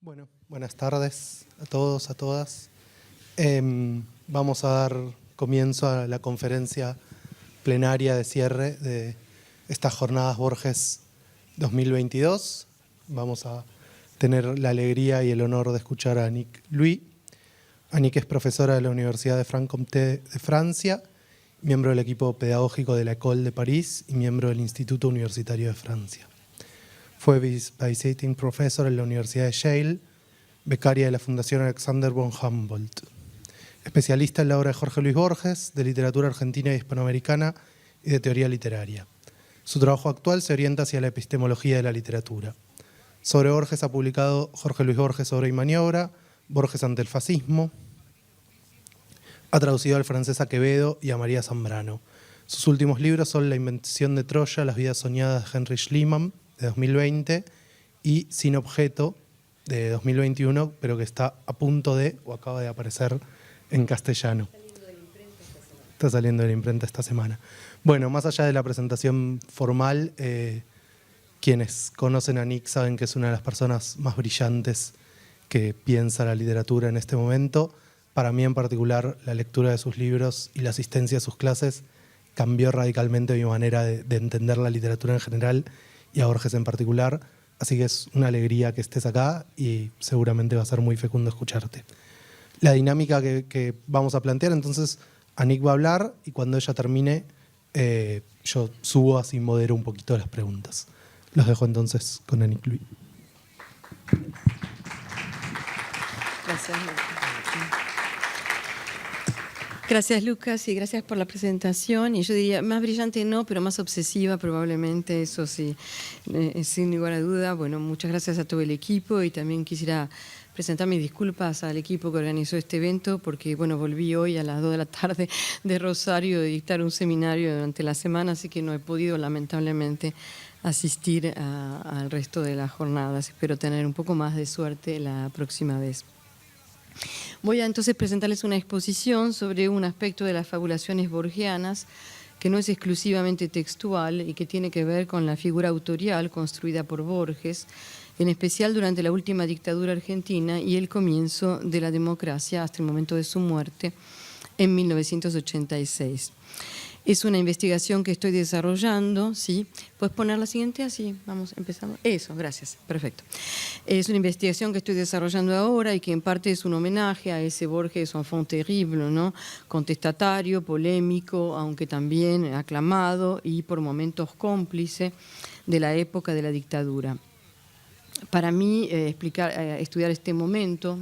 Bueno, buenas tardes a todos, a todas. Vamos a dar comienzo a la conferencia plenaria de cierre de estas Jornadas Borges 2022. Vamos a tener la alegría y el honor de escuchar a Annick Louis. Annick es profesora de la Universidad de Franche-Comté de Francia, miembro del equipo pedagógico de la École de París y miembro del Instituto Universitario de Francia. Fue visiting professor en la Universidad de Yale, becaria de la Fundación Alexander von Humboldt. Especialista en la obra de Jorge Luis Borges, de literatura argentina y hispanoamericana y de teoría literaria. Su trabajo actual se orienta hacia la epistemología de la literatura. Sobre Borges ha publicado Jorge Luis Borges, Obra y Maniobra, Borges ante el fascismo. Ha traducido al francés a Quevedo y a María Zambrano. Sus últimos libros son La invención de Troya, Las vidas soñadas de Henry Schliemann, de 2020, y Sin objeto, de 2021, pero que está a punto de, o acaba de aparecer en castellano. Está saliendo de la imprenta esta semana. Bueno, más allá de la presentación formal, quienes conocen a Annick saben que es una de las personas más brillantes que piensa la literatura en este momento. Para mí en particular, la lectura de sus libros y la asistencia a sus clases cambió radicalmente mi manera de entender la literatura en general y a Borges en particular, así que es una alegría que estés acá y seguramente va a ser muy fecundo escucharte. La dinámica que vamos a plantear, entonces Annick va a hablar y cuando ella termine yo subo así, modero un poquito las preguntas. Los dejo entonces con Annick Louis. Gracias. Gracias, Lucas, y gracias por la presentación. Y yo diría, más brillante no, pero más obsesiva probablemente, eso sí, sin lugar a duda. Bueno, muchas gracias a todo el equipo y también quisiera presentar mis disculpas al equipo que organizó este evento porque, bueno, volví hoy a las 2 de la tarde de Rosario de dictar un seminario durante la semana, así que no he podido, lamentablemente, asistir al resto de las jornadas. Espero tener un poco más de suerte la próxima vez. Voy a entonces presentarles una exposición sobre un aspecto de las fabulaciones borgianas que no es exclusivamente textual y que tiene que ver con la figura autorial construida por Borges, en especial durante la última dictadura argentina y el comienzo de la democracia hasta el momento de su muerte en 1986. Es una investigación que estoy desarrollando, ¿sí? ¿Puedes poner la siguiente? Así, vamos, empezamos. Eso, gracias, perfecto. Es una investigación que estoy desarrollando ahora y que en parte es un homenaje a ese Borges enfant terrible, ¿no? Contestatario, polémico, aunque también aclamado y por momentos cómplice de la época de la dictadura. Para mí, estudiar este momento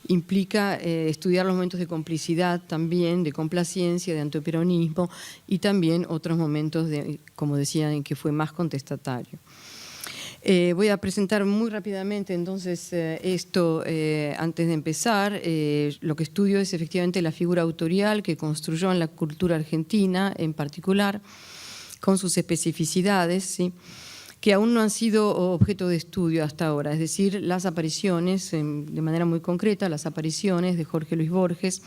implica estudiar los momentos de complicidad también, de complacencia, de antiperonismo y también otros momentos, como decía, en que fue más contestatario. Voy a presentar muy rápidamente entonces esto antes de empezar. Lo que estudio es efectivamente la figura autorial que construyó en la cultura argentina en particular, con sus especificidades, ¿sí?, que aún no han sido objeto de estudio hasta ahora, es decir, las apariciones, de manera muy concreta, las apariciones de Jorge Luis Borges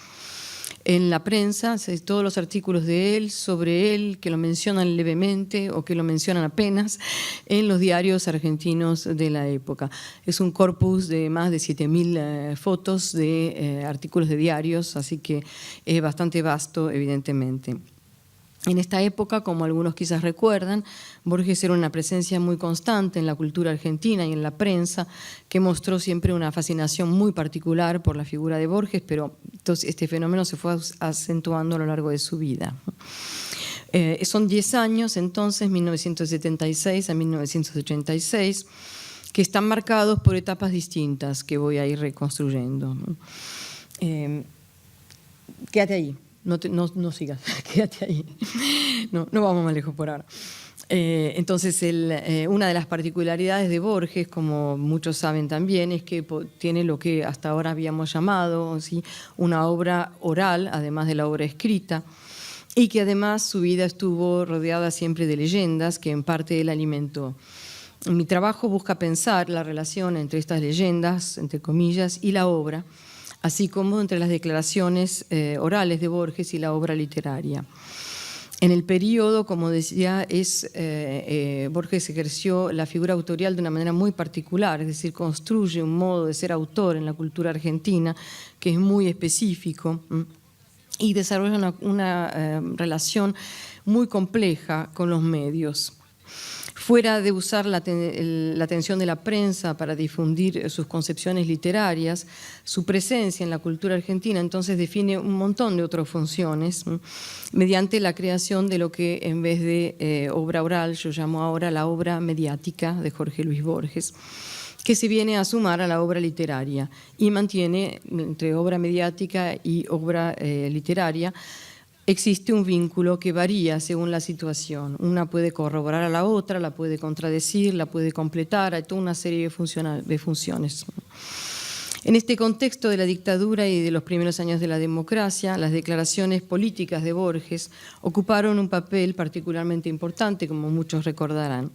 en la prensa, todos los artículos de él, sobre él, que lo mencionan levemente o que lo mencionan apenas, en los diarios argentinos de la época. Es un corpus de más de 7.000 fotos de artículos de diarios, así que es bastante vasto, evidentemente. En esta época, como algunos quizás recuerdan, Borges era una presencia muy constante en la cultura argentina y en la prensa, que mostró siempre una fascinación muy particular por la figura de Borges, pero entonces este fenómeno se fue acentuando a lo largo de su vida. Son 10 años, entonces, 1976 a 1986, que están marcados por etapas distintas que voy a ir reconstruyendo. Quédate ahí. No sigas, quédate ahí. No vamos más lejos por ahora. Entonces, una de las particularidades de Borges, como muchos saben también, es que tiene lo que hasta ahora habíamos llamado, ¿sí?, una obra oral, además de la obra escrita, y que además su vida estuvo rodeada siempre de leyendas que en parte él alimentó. Mi trabajo busca pensar la relación entre estas leyendas, entre comillas, y la obra, así como entre las declaraciones orales de Borges y la obra literaria. En el periodo, como decía, Borges ejerció la figura autorial de una manera muy particular, es decir, construye un modo de ser autor en la cultura argentina que es muy específico y desarrolla una relación muy compleja con los medios. Fuera de usar la atención de la prensa para difundir sus concepciones literarias, su presencia en la cultura argentina entonces define un montón de otras funciones mediante la creación de lo que en vez de obra oral yo llamo ahora la obra mediática de Jorge Luis Borges, que se viene a sumar a la obra literaria y mantiene entre obra mediática y obra literaria. Existe un vínculo que varía según la situación. Una puede corroborar a la otra, la puede contradecir, la puede completar, hay toda una serie de funciones. En este contexto de la dictadura y de los primeros años de la democracia, las declaraciones políticas de Borges ocuparon un papel particularmente importante, como muchos recordarán.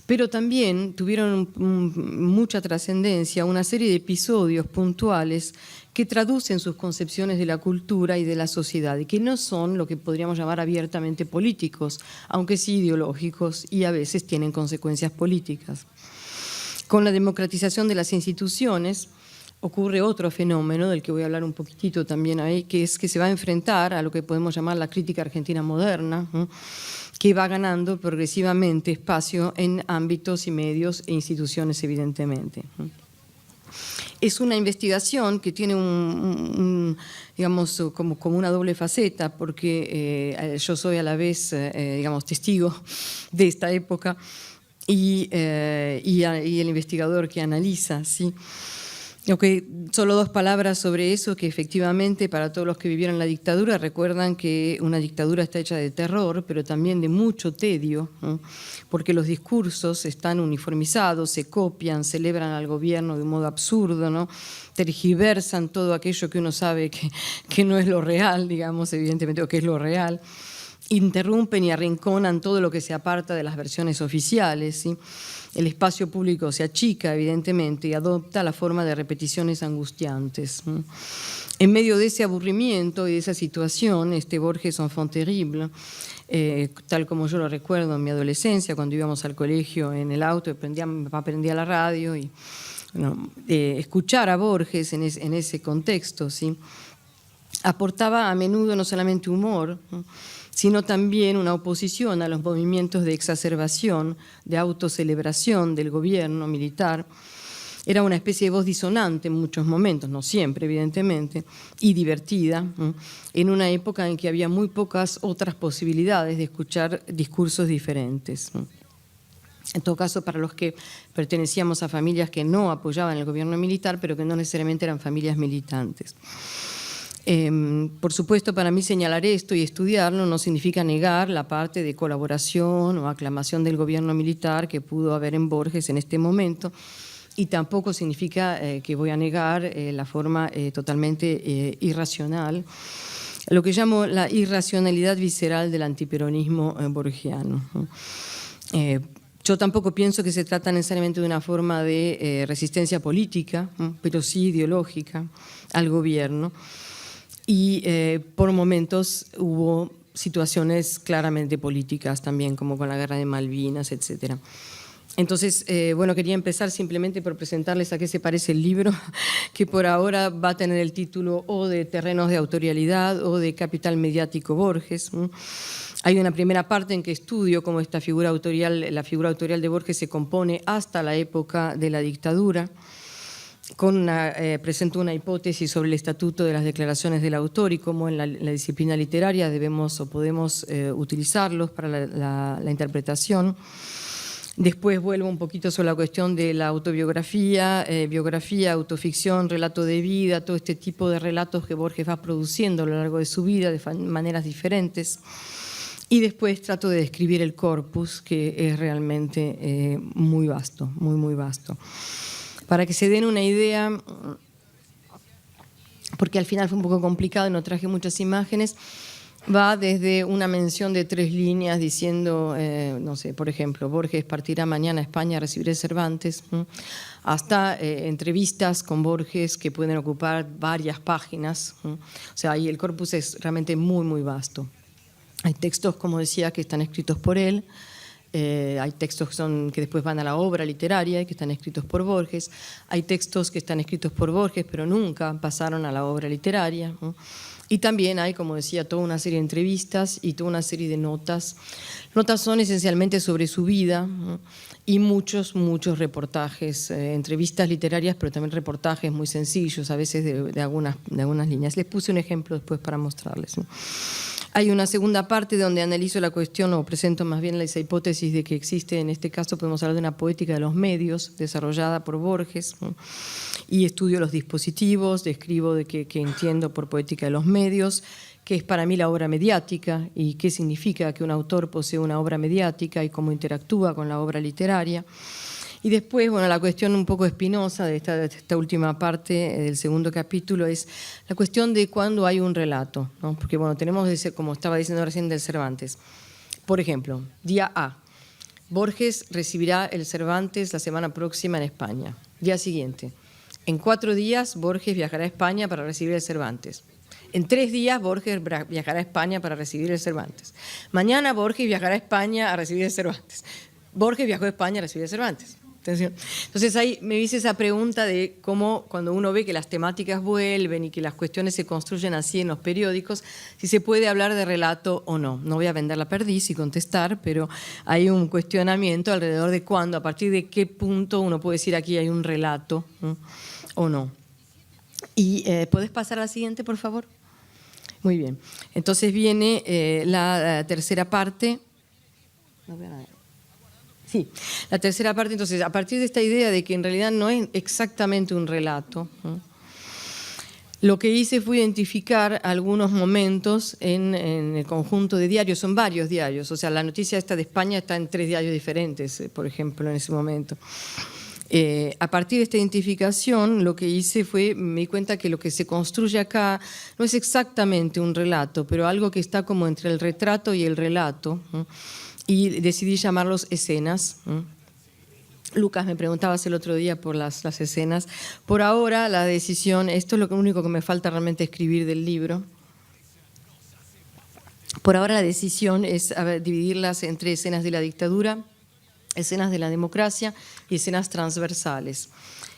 Pero también tuvieron mucha trascendencia una serie de episodios puntuales que traducen sus concepciones de la cultura y de la sociedad, y que no son lo que podríamos llamar abiertamente políticos, aunque sí ideológicos y a veces tienen consecuencias políticas. Con la democratización de las instituciones ocurre otro fenómeno del que voy a hablar un poquitito también ahí, que es que se va a enfrentar a lo que podemos llamar la crítica argentina moderna, que va ganando progresivamente espacio en ámbitos y medios e instituciones, evidentemente. Es una investigación que tiene digamos, como una doble faceta, porque yo soy a la vez, digamos, testigo de esta época y el investigador que analiza, ¿sí? Okay, solo dos palabras sobre eso, que efectivamente para todos los que vivieron la dictadura recuerdan que una dictadura está hecha de terror, pero también de mucho tedio, ¿no? Porque los discursos están uniformizados, se copian, celebran al gobierno de un modo absurdo, ¿no? Tergiversan todo aquello que uno sabe que no es lo real, digamos, evidentemente, o que es lo real. Interrumpen y arrinconan todo lo que se aparta de las versiones oficiales, ¿sí? El espacio público se achica, evidentemente, y adopta la forma de repeticiones angustiantes. En medio de ese aburrimiento y de esa situación, Borges enfant terrible, tal como yo lo recuerdo en mi adolescencia, cuando íbamos al colegio en el auto, mi papá prendía la radio y bueno, escuchar a Borges en ese contexto, ¿sí? Aportaba a menudo no solamente humor, ¿no?, sino también una oposición a los movimientos de exacerbación, de autocelebración del gobierno militar. Era una especie de voz disonante en muchos momentos, no siempre, evidentemente, y divertida, en una época en que había muy pocas otras posibilidades de escuchar discursos diferentes. En todo caso, para los que pertenecíamos a familias que no apoyaban el gobierno militar, pero que no necesariamente eran familias militantes. Por supuesto, para mí señalar esto y estudiarlo no significa negar la parte de colaboración o aclamación del gobierno militar que pudo haber en Borges en este momento, y tampoco significa que voy a negar la forma totalmente irracional, lo que llamo la irracionalidad visceral del antiperonismo borgiano. Yo tampoco pienso que se trata necesariamente de una forma de resistencia política, pero sí ideológica al gobierno. Y por momentos hubo situaciones claramente políticas también, como con la guerra de Malvinas, etc. Entonces, bueno, quería empezar simplemente por presentarles a qué se parece el libro, que por ahora va a tener el título o de Terrenos de Autorialidad o de Capital Mediático Borges. Hay una primera parte en que estudio cómo esta figura autorial, la figura autorial de Borges se compone hasta la época de la dictadura. Presento una hipótesis sobre el estatuto de las declaraciones del autor y cómo en la disciplina literaria debemos o podemos utilizarlos para la interpretación. Después vuelvo un poquito sobre la cuestión de la autobiografía, biografía, autoficción, relato de vida, todo este tipo de relatos que Borges va produciendo a lo largo de su vida de maneras diferentes. Y después trato de describir el corpus, que es realmente muy vasto, muy vasto. Para que se den una idea, porque al final fue un poco complicado y no traje muchas imágenes, va desde una mención de 3 líneas diciendo, no sé, por ejemplo, Borges partirá mañana a España a recibir Cervantes, hasta entrevistas con Borges que pueden ocupar varias páginas. O sea, ahí el corpus es realmente muy vasto. Hay textos, como decía, que están escritos por él. Hay textos que después van a la obra literaria y que están escritos por Borges. Hay textos que están escritos por Borges, pero nunca pasaron a la obra literaria, ¿no? Y también hay, como decía, toda una serie de entrevistas y toda una serie de notas. Notas son esencialmente sobre su vida, ¿no? Y muchos reportajes, entrevistas literarias, pero también reportajes muy sencillos, a veces de algunas líneas. Les puse un ejemplo después para mostrarles, ¿no? Hay una segunda parte donde analizo la cuestión, o presento más bien esa hipótesis de que existe, en este caso podemos hablar de una poética de los medios desarrollada por Borges, ¿no? Y estudio los dispositivos, describo de qué entiendo por poética de los medios, qué es para mí la obra mediática y qué significa que un autor posee una obra mediática y cómo interactúa con la obra literaria. Y después, bueno, la cuestión un poco espinosa de esta última parte del segundo capítulo es la cuestión de cuándo hay un relato, ¿no? Porque, bueno, tenemos, como estaba diciendo recién, del Cervantes. Por ejemplo, día A. Borges recibirá el Cervantes la semana próxima en España. Día siguiente. En 4 días, Borges viajará a España para recibir el Cervantes. En 3 días, Borges viajará a España para recibir el Cervantes. Mañana, Borges viajará a España a recibir el Cervantes. Borges viajó a España a recibir el Cervantes. Entonces ahí me hice esa pregunta de cómo cuando uno ve que las temáticas vuelven y que las cuestiones se construyen así en los periódicos, si se puede hablar de relato o no. No voy a vender la perdiz y contestar, pero hay un cuestionamiento alrededor de cuándo, a partir de qué punto uno puede decir aquí hay un relato, ¿no? O no. Y ¿puedes pasar a la siguiente, por favor? Muy bien. Entonces viene la tercera parte. No veo nada. Sí, la tercera parte, entonces, a partir de esta idea de que en realidad no es exactamente un relato, ¿no? Lo que hice fue identificar algunos momentos en el conjunto de diarios, son varios diarios, o sea, la noticia esta de España está en 3 diarios diferentes, por ejemplo, en ese momento. A partir de esta identificación, lo que hice fue, me di cuenta que lo que se construye acá no es exactamente un relato, pero algo que está como entre el retrato y el relato, ¿no? Y decidí llamarlos escenas. Lucas, me preguntabas el otro día por las escenas. Por ahora la decisión, esto es lo único que me falta realmente escribir del libro. Por ahora la decisión es dividirlas entre escenas de la dictadura, escenas de la democracia y escenas transversales.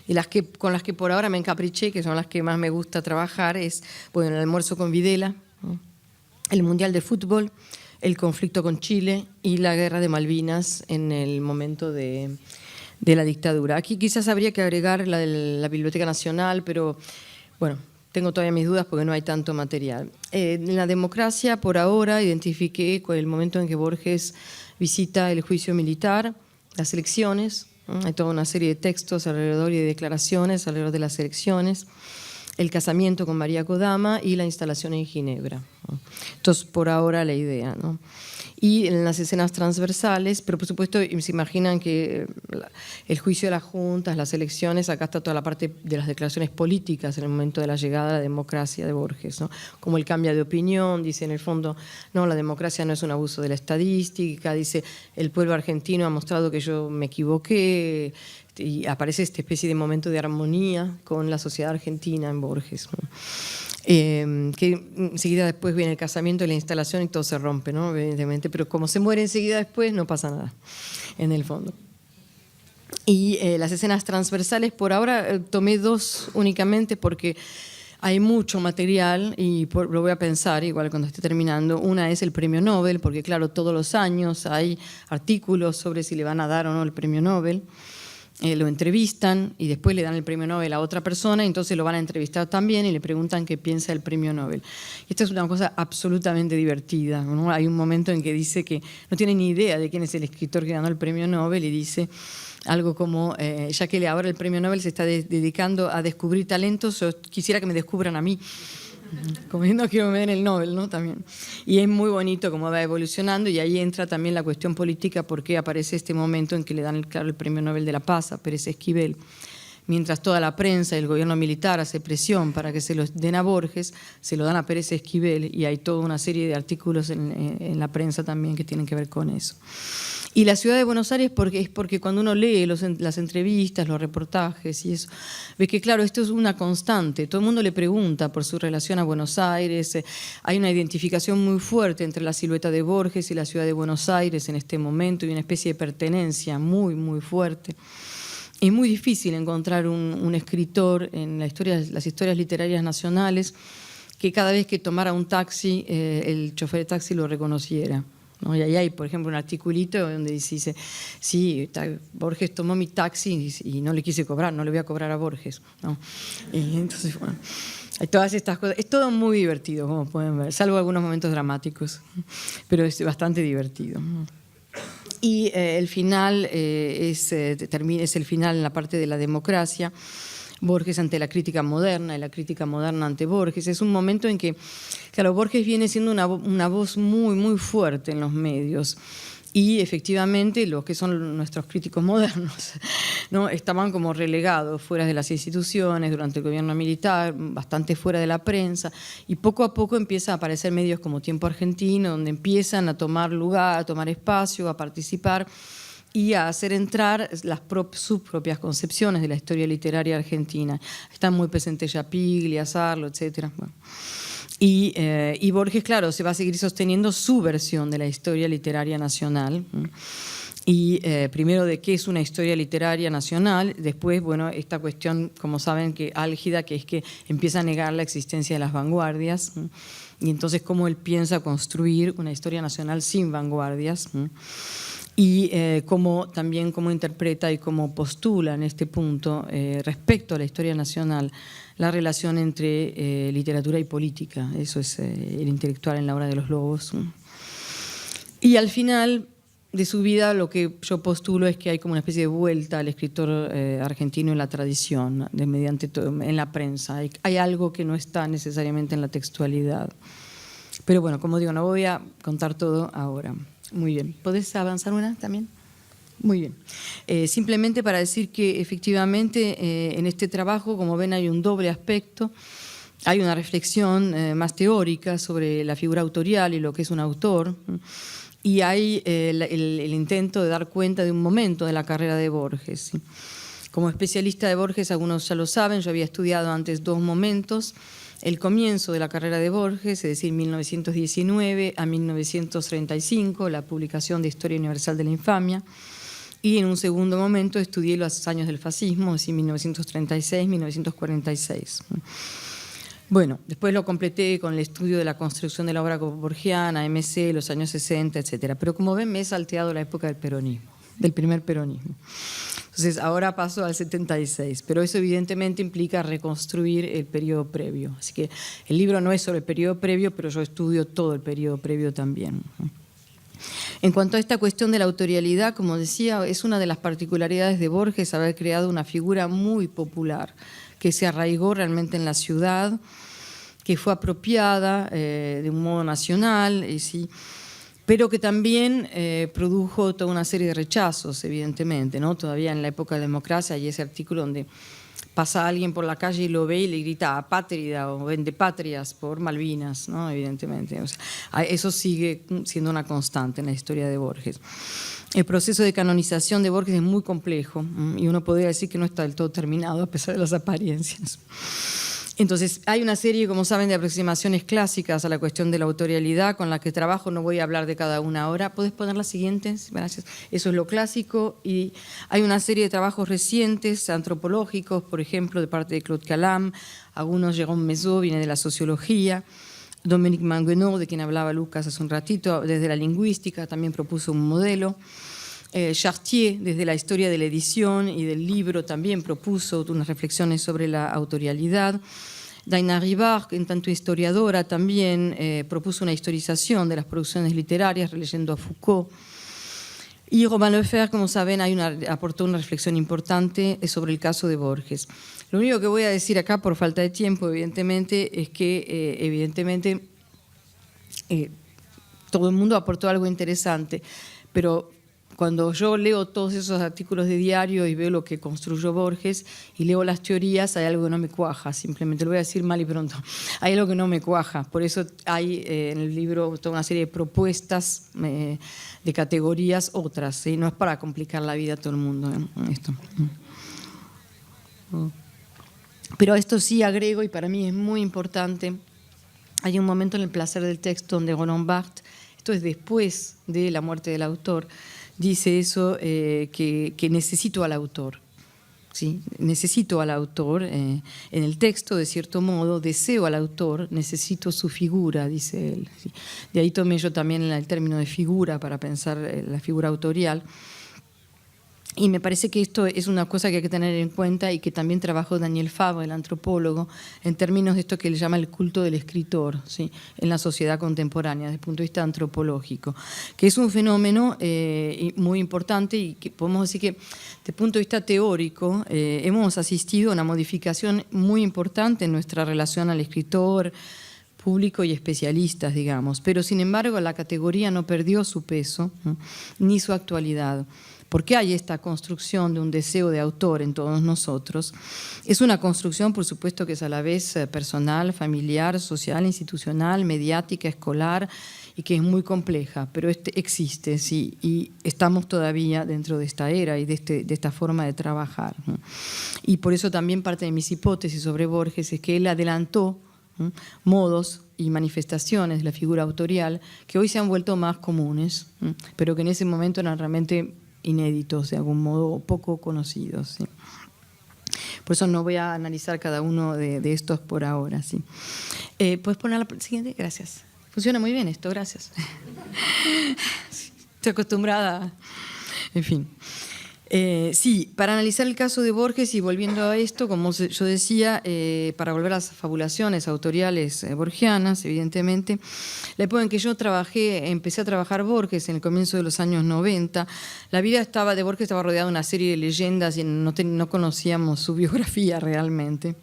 Y con las que por ahora me encapriché, que son las que más me gusta trabajar, es bueno, el almuerzo con Videla, ¿no? El Mundial de Fútbol, el conflicto con Chile y la guerra de Malvinas en el momento de la dictadura. Aquí quizás habría que agregar la de la Biblioteca Nacional, pero bueno, tengo todavía mis dudas porque no hay tanto material. En la democracia, por ahora, identifiqué el momento en que Borges visita el juicio militar, las elecciones, ¿no? Hay toda una serie de textos alrededor y de declaraciones alrededor de las elecciones, el casamiento con María Kodama y la instalación en Ginebra, ¿no? Entonces, por ahora la idea, ¿no? Y en las escenas transversales, pero por supuesto se imaginan que el juicio de las juntas, las elecciones, acá está toda la parte de las declaraciones políticas en el momento de la llegada a la democracia de Borges, ¿no? Como él cambia de opinión, dice en el fondo, no, la democracia no es un abuso de la estadística, dice, el pueblo argentino ha mostrado que yo me equivoqué, y aparece esta especie de momento de armonía con la sociedad argentina en Borges, ¿no? Que enseguida después viene el casamiento y la instalación y todo se rompe, ¿no? Evidentemente, pero como se muere enseguida después no pasa nada en el fondo. Y las escenas transversales por ahora tomé 2 únicamente porque hay mucho material y lo voy a pensar igual cuando esté terminando. Una es el premio Nobel, porque claro, todos los años hay artículos sobre si le van a dar o no el premio Nobel. Lo entrevistan y después le dan el premio Nobel a otra persona, y entonces lo van a entrevistar también y le preguntan qué piensa del premio Nobel. Y esto es una cosa absolutamente divertida, ¿no? Hay un momento en que dice que no tiene ni idea de quién es el escritor que ganó el premio Nobel y dice algo como, ya que ahora el premio Nobel se está dedicando a descubrir talentos, yo quisiera que me descubran a mí. Como no quiero que me den el Nobel, ¿no? También. Y es muy bonito cómo va evolucionando, y ahí entra también la cuestión política, porque aparece este momento en que le dan el premio Nobel de la Paz a Pérez Esquivel. mientras toda la prensa y el gobierno militar hace presión para que se lo den a Borges, se lo dan a Pérez Esquivel, y hay toda una serie de artículos en la prensa también que tienen que ver con eso. Y la ciudad de Buenos Aires es porque cuando uno lee las entrevistas, los reportajes y eso, ve que claro, esto es una constante. Todo el mundo le pregunta por su relación a Buenos Aires. Hay una identificación muy fuerte entre la silueta de Borges y la ciudad de Buenos Aires en este momento, y una especie de pertenencia muy, muy fuerte. Es muy difícil encontrar un escritor en las historias literarias nacionales que cada vez que tomara un taxi, el chofer de taxi lo reconociera, ¿no? Y ahí hay, por ejemplo, un articulito donde dice, sí, Borges tomó mi taxi y no le quise cobrar, no le voy a cobrar a Borges, ¿no? Y entonces, bueno, hay todas estas cosas. Es todo muy divertido, como pueden ver, salvo algunos momentos dramáticos, pero es bastante divertido. Y el final es el final en la parte de la democracia. Borges ante la crítica moderna y la crítica moderna ante Borges. Es un momento en que, claro, Borges viene siendo una voz muy, muy fuerte en los medios, y efectivamente los que son nuestros críticos modernos, ¿no?, estaban como relegados fuera de las instituciones durante el gobierno militar, bastante fuera de la prensa, y poco a poco empiezan a aparecer medios como Tiempo Argentino, donde empiezan a tomar lugar, a tomar espacio, a participar y a hacer entrar sus propias concepciones de la historia literaria argentina. Están muy presentes Yapiglia, Sarlo, etc. Bueno. Y Borges, claro, se va a seguir sosteniendo su versión de la historia literaria nacional. Y primero de qué es una historia literaria nacional, después, bueno, esta cuestión, como saben, que álgida, que es que empieza a negar la existencia de las vanguardias, y entonces cómo él piensa construir una historia nacional sin vanguardias, y también cómo interpreta y cómo postula en este punto, respecto a la historia nacional, la relación entre literatura y política. Eso es el intelectual en la obra de los lobos. Y al final de su vida lo que yo postulo es que hay como una especie de vuelta al escritor argentino en la tradición, en la prensa. Hay algo que no está necesariamente en la textualidad. Pero bueno, como digo, no voy a contar todo ahora. Muy bien. ¿Podés avanzar una también? Muy bien. Simplemente para decir que efectivamente en este trabajo, como ven, hay un doble aspecto. Hay una reflexión más teórica sobre la figura autorial y lo que es un autor, y hay el intento de dar cuenta de un momento de la carrera de Borges. ¿Sí? Como especialista de Borges, algunos ya lo saben, yo había estudiado antes dos momentos: el comienzo de la carrera de Borges, es decir, 1919 a 1935, la publicación de Historia Universal de la Infamia, y en un segundo momento estudié los años del fascismo, es decir, 1936-1946. Bueno, después lo completé con el estudio de la construcción de la obra borgiana, MC, los años 60, etc. Pero como ven, me he salteado la época del peronismo, del primer peronismo. Entonces, ahora paso al 76, pero eso evidentemente implica reconstruir el periodo previo. Así que el libro no es sobre el periodo previo, pero yo estudio todo el periodo previo también. En cuanto a esta cuestión de la autorialidad, como decía, es una de las particularidades de Borges haber creado una figura muy popular, que se arraigó realmente en la ciudad, que fue apropiada de un modo nacional, ¿sí?, pero que también produjo toda una serie de rechazos, evidentemente, ¿no? Todavía en la época de la democracia hay ese artículo donde pasa alguien por la calle y lo ve y le grita apátrida o vende patrias por Malvinas, ¿no? Evidentemente. O sea, eso sigue siendo una constante en la historia de Borges. El proceso de canonización de Borges es muy complejo y uno podría decir que no está del todo terminado a pesar de las apariencias. Entonces, hay una serie, como saben, de aproximaciones clásicas a la cuestión de la autorialidad con la que trabajo. No voy a hablar de cada una ahora. ¿Puedes poner las siguientes? Gracias. Eso es lo clásico. Y hay una serie de trabajos recientes, antropológicos, por ejemplo, de parte de Claude Calam. Algunos, Jérôme Mézot, viene de la sociología. Dominique Manguenot, de quien hablaba Lucas hace un ratito, desde la lingüística, también propuso un modelo. Chartier, desde la historia de la edición y del libro, también propuso unas reflexiones sobre la autorialidad. Daina Rivard, en tanto historiadora, también propuso una historización de las producciones literarias, releyendo a Foucault. Y Robin Lefebvre, como saben, aportó una reflexión importante sobre el caso de Borges. Lo único que voy a decir acá, por falta de tiempo, evidentemente, es que todo el mundo aportó algo interesante, pero cuando yo leo todos esos artículos de diario y veo lo que construyó Borges y leo las teorías, hay algo que no me cuaja, simplemente lo voy a decir mal y pronto. Hay algo que no me cuaja, por eso hay en el libro toda una serie de propuestas de categorías otras, ¿sí? No es para complicar la vida a todo el mundo esto. Pero a esto sí agrego, y para mí es muy importante, hay un momento en El placer del texto donde Roland Barthes, esto es después de la muerte del autor, dice eso, que necesito al autor. ¿Sí? Necesito al autor en el texto, de cierto modo, deseo al autor, necesito su figura, dice él. ¿Sí? De ahí tomé yo también el término de figura para pensar la figura autorial. Y me parece que esto es una cosa que hay que tener en cuenta y que también trabajó Daniel Fabre, el antropólogo, en términos de esto que él llama el culto del escritor, ¿sí? En la sociedad contemporánea, desde el punto de vista antropológico, que es un fenómeno muy importante y que podemos decir que, desde el punto de vista teórico, hemos asistido a una modificación muy importante en nuestra relación al escritor, público y especialistas, digamos. Pero, sin embargo, la categoría no perdió su peso, ¿no? Ni su actualidad. Porque hay esta construcción de un deseo de autor en todos nosotros. Es una construcción, por supuesto, que es a la vez personal, familiar, social, institucional, mediática, escolar, y que es muy compleja, pero existe, sí, y estamos todavía dentro de esta era y de esta forma de trabajar. Y por eso también parte de mis hipótesis sobre Borges es que él adelantó modos y manifestaciones de la figura autorial que hoy se han vuelto más comunes, pero que en ese momento eran realmente inéditos, de algún modo poco conocidos. ¿Sí? Por eso no voy a analizar cada uno de estos por ahora. ¿Sí? ¿Puedes poner la siguiente? Gracias. Funciona muy bien esto, gracias. Estoy acostumbrada. En fin. Sí, para analizar el caso de Borges y volviendo a esto, como yo decía, para volver a las fabulaciones autoriales borgianas, evidentemente, la época en que yo empecé a trabajar Borges en el comienzo de los años 90, la vida de Borges estaba rodeada de una serie de leyendas y no conocíamos su biografía realmente.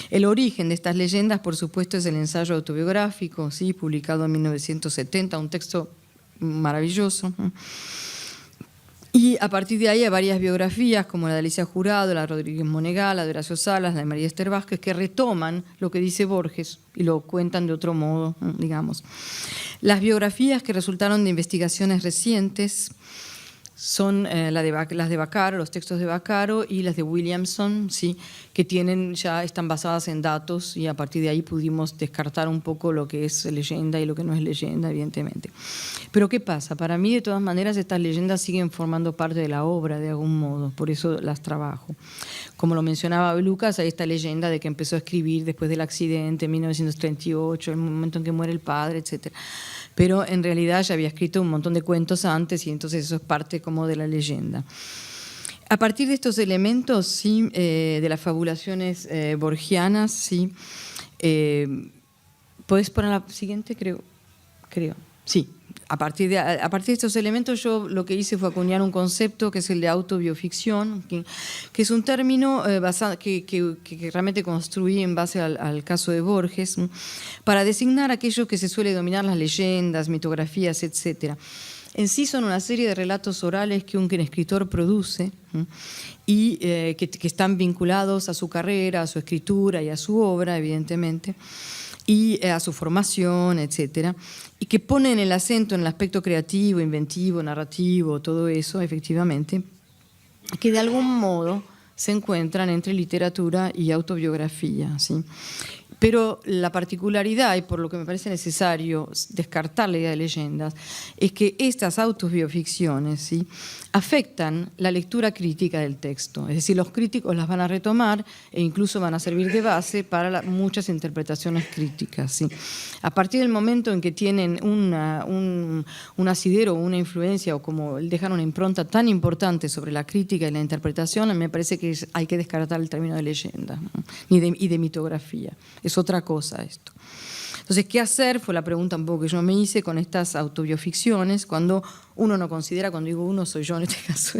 El origen de estas leyendas, por supuesto, es el ensayo autobiográfico, ¿sí? Publicado en 1970, un texto maravilloso. Y a partir de ahí hay varias biografías, como la de Alicia Jurado, la de Rodríguez Monegal, la de Horacio Salas, la de María Esther Vázquez, que retoman lo que dice Borges y lo cuentan de otro modo, digamos. Las biografías que resultaron de investigaciones recientes son las de Vaccaro, los textos de Vaccaro y las de Williamson, ¿sí? Que ya están basadas en datos y a partir de ahí pudimos descartar un poco lo que es leyenda y lo que no es leyenda, evidentemente. Pero ¿qué pasa? Para mí, de todas maneras, estas leyendas siguen formando parte de la obra de algún modo, por eso las trabajo. Como lo mencionaba Lucas, hay esta leyenda de que empezó a escribir después del accidente en 1938, el momento en que muere el padre, etc. Pero en realidad ya había escrito un montón de cuentos antes y entonces eso es parte como de la leyenda. A partir de estos elementos, sí, de las fabulaciones borgianas, sí, ¿puedes poner la siguiente? Creo, sí. A partir de estos elementos yo lo que hice fue acuñar un concepto que es el de autobioficción, que es un término que realmente construí en base al caso de Borges, para designar aquello que se suele dominar las leyendas, mitografías, etc. En sí son una serie de relatos orales que un escritor produce y que están vinculados a su carrera, a su escritura y a su obra, evidentemente, y a su formación, etcétera, y que ponen el acento en el aspecto creativo, inventivo, narrativo, todo eso, efectivamente, que de algún modo se encuentran entre literatura y autobiografía, ¿sí? Pero la particularidad, y por lo que me parece necesario descartar la idea de leyendas, es que estas autobioficciones, ¿sí?, afectan la lectura crítica del texto. Es decir, los críticos las van a retomar e incluso van a servir de base para muchas interpretaciones críticas, ¿sí? A partir del momento en que tienen un asidero o una influencia o como dejan una impronta tan importante sobre la crítica y la interpretación, me parece que hay que descartar el término de leyenda, ¿no? y de mitografía. Es otra cosa esto. Entonces, ¿qué hacer? Fue la pregunta un poco que yo me hice con estas autobioficciones, cuando uno no considera, cuando digo uno soy yo en este caso,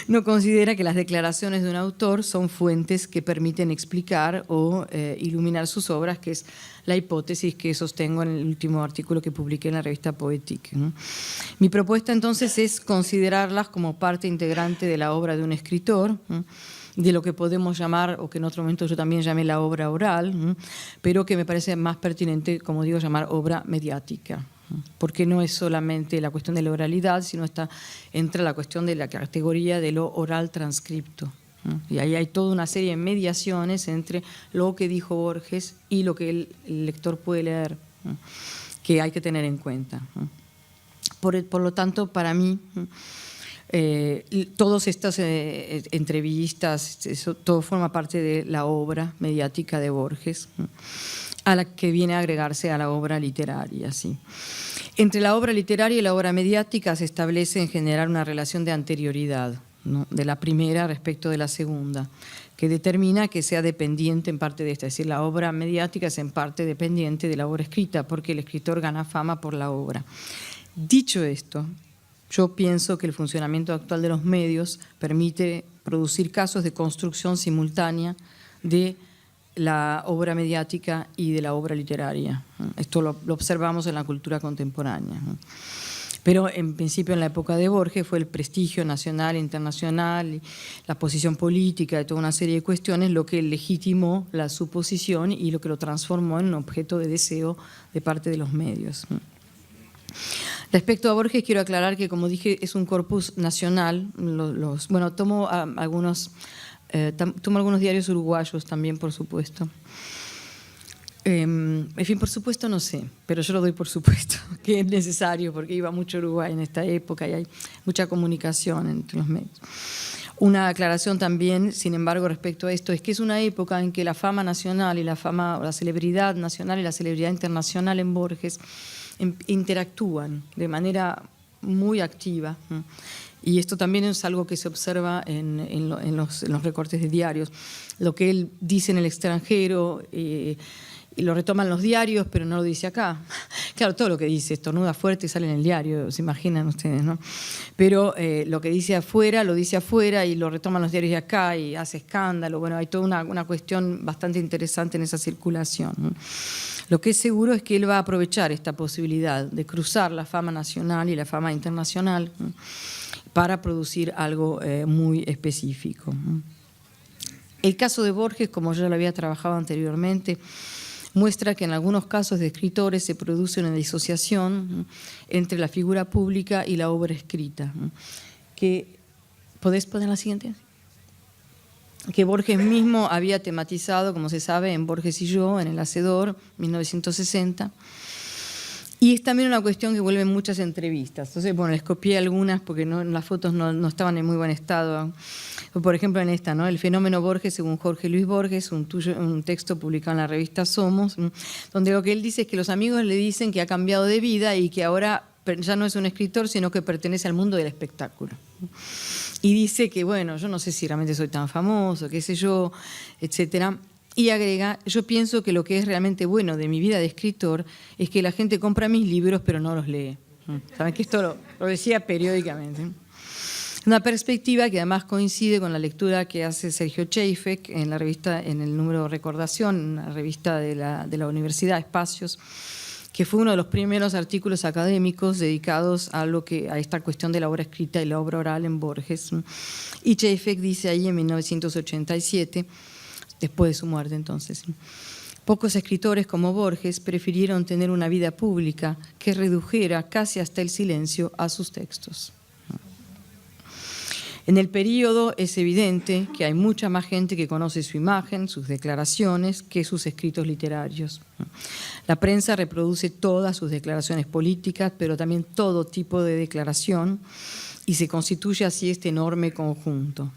no considera que las declaraciones de un autor son fuentes que permiten explicar o iluminar sus obras, que es la hipótesis que sostengo en el último artículo que publiqué en la revista Poétique. Mi propuesta entonces es considerarlas como parte integrante de la obra de un escritor, de lo que podemos llamar, o que en otro momento yo también llamé la obra oral, pero que me parece más pertinente, como digo, llamar obra mediática, porque no es solamente la cuestión de la oralidad, sino entra la cuestión de la categoría de lo oral transcripto. Y ahí hay toda una serie de mediaciones entre lo que dijo Borges y lo que el lector puede leer, que hay que tener en cuenta. Por lo tanto, para mí, todas estas entrevistas, eso, todo forma parte de la obra mediática de Borges, a la que viene a agregarse a la obra literaria. ¿Sí? Entre la obra literaria y la obra mediática se establece en general una relación de anterioridad, ¿no?, de la primera respecto de la segunda, que determina que sea dependiente en parte de esta. Es decir, la obra mediática es en parte dependiente de la obra escrita, porque el escritor gana fama por la obra. Dicho esto, yo pienso que el funcionamiento actual de los medios permite producir casos de construcción simultánea de la obra mediática y de la obra literaria. Esto lo observamos en la cultura contemporánea. Pero en principio en la época de Borges fue el prestigio nacional e internacional, la posición política de toda una serie de cuestiones lo que legitimó la suposición y lo que lo transformó en un objeto de deseo de parte de los medios. Respecto a Borges, quiero aclarar que, como dije, es un corpus nacional. Bueno, tomo algunos diarios uruguayos también, por supuesto. En fin, por supuesto no sé, pero yo lo doy por supuesto, que es necesario, porque iba mucho a Uruguay en esta época y hay mucha comunicación entre los medios. Una aclaración también, sin embargo, respecto a esto, es que es una época en que la fama nacional y la celebridad nacional y la celebridad internacional en Borges interactúan de manera muy activa. Y esto también es algo que se observa en los recortes de diarios. Lo que él dice en el extranjero y lo retoman los diarios, pero no lo dice acá. Claro, todo lo que dice estornuda fuerte y sale en el diario, se imaginan ustedes, ¿no? Pero lo que dice afuera, lo dice afuera y lo retoman los diarios de acá y hace escándalo. Bueno, hay toda una cuestión bastante interesante en esa circulación, ¿no? Lo que es seguro es que él va a aprovechar esta posibilidad de cruzar la fama nacional y la fama internacional, ¿no?, para producir algo muy específico. El caso de Borges, como yo lo había trabajado anteriormente, muestra que en algunos casos de escritores se produce una disociación entre la figura pública y la obra escrita. ¿Podés poner la siguiente? Que Borges mismo había tematizado, como se sabe, en Borges y yo, en El Hacedor, 1960. Y es también una cuestión que vuelve en muchas entrevistas. Entonces, bueno, les copié algunas porque las fotos no estaban en muy buen estado. Por ejemplo, en esta, ¿no? El fenómeno Borges según Jorge Luis Borges, un texto publicado en la revista Somos, donde lo que él dice es que los amigos le dicen que ha cambiado de vida y que ahora ya no es un escritor, sino que pertenece al mundo del espectáculo. Y dice que, bueno, yo no sé si realmente soy tan famoso, qué sé yo, etcétera. Y agrega, yo pienso que lo que es realmente bueno de mi vida de escritor es que la gente compra mis libros pero no los lee. ¿Saben que esto lo decía periódicamente? Una perspectiva que además coincide con la lectura que hace Sergio Cheifek en la revista, en el número Recordación, una revista de la Universidad Espacios, que fue uno de los primeros artículos académicos dedicados a esta cuestión de la obra escrita y la obra oral en Borges. Y Cheifek dice ahí en 1987, después de su muerte entonces, pocos escritores como Borges prefirieron tener una vida pública que redujera casi hasta el silencio a sus textos. En el período es evidente que hay mucha más gente que conoce su imagen, sus declaraciones, que sus escritos literarios. La prensa reproduce todas sus declaraciones políticas, pero también todo tipo de declaración, y se constituye así este enorme conjunto.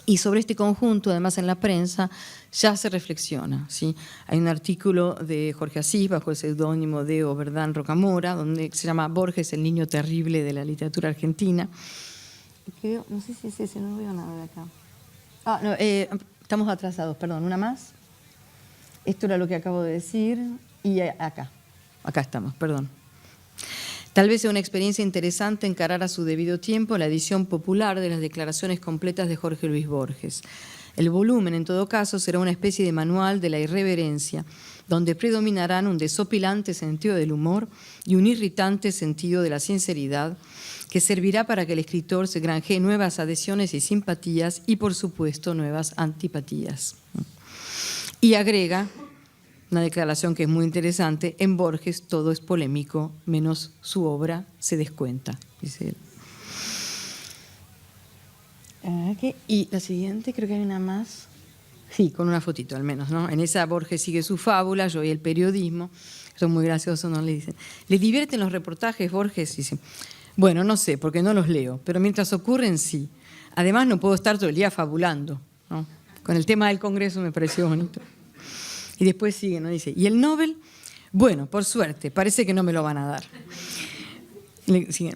Y sobre este conjunto, además en la prensa, ya se reflexiona, ¿sí? Hay un artículo de Jorge Asís, bajo el seudónimo de Oberdán Rocamora, donde se llama Borges, el niño terrible de la literatura argentina. Creo, no sé si es ese, no veo nada de acá. No, estamos atrasados, perdón, una más. Esto era lo que acabo de decir. Y acá estamos, perdón. Tal vez sea una experiencia interesante encarar a su debido tiempo la edición popular de las declaraciones completas de Jorge Luis Borges. El volumen, en todo caso, será una especie de manual de la irreverencia, donde predominarán un desopilante sentido del humor y un irritante sentido de la sinceridad, que servirá para que el escritor se granjee nuevas adhesiones y simpatías y, por supuesto, nuevas antipatías. Y agrega una declaración que es muy interesante: en Borges todo es polémico, menos su obra se descuenta, dice él. Y la siguiente, creo que hay una más. Sí, con una fotito al menos, ¿no? En esa Borges sigue su fábula, yo y el periodismo. Son muy graciosos, ¿no? Le dicen, ¿le divierten los reportajes, Borges? Dice, bueno, no sé, porque no los leo, pero mientras ocurren, sí. Además, no puedo estar todo el día fabulando, ¿no? Con el tema del Congreso me pareció bonito. Y después sigue, ¿no? Dice, ¿y el Nobel? Bueno, por suerte, parece que no me lo van a dar.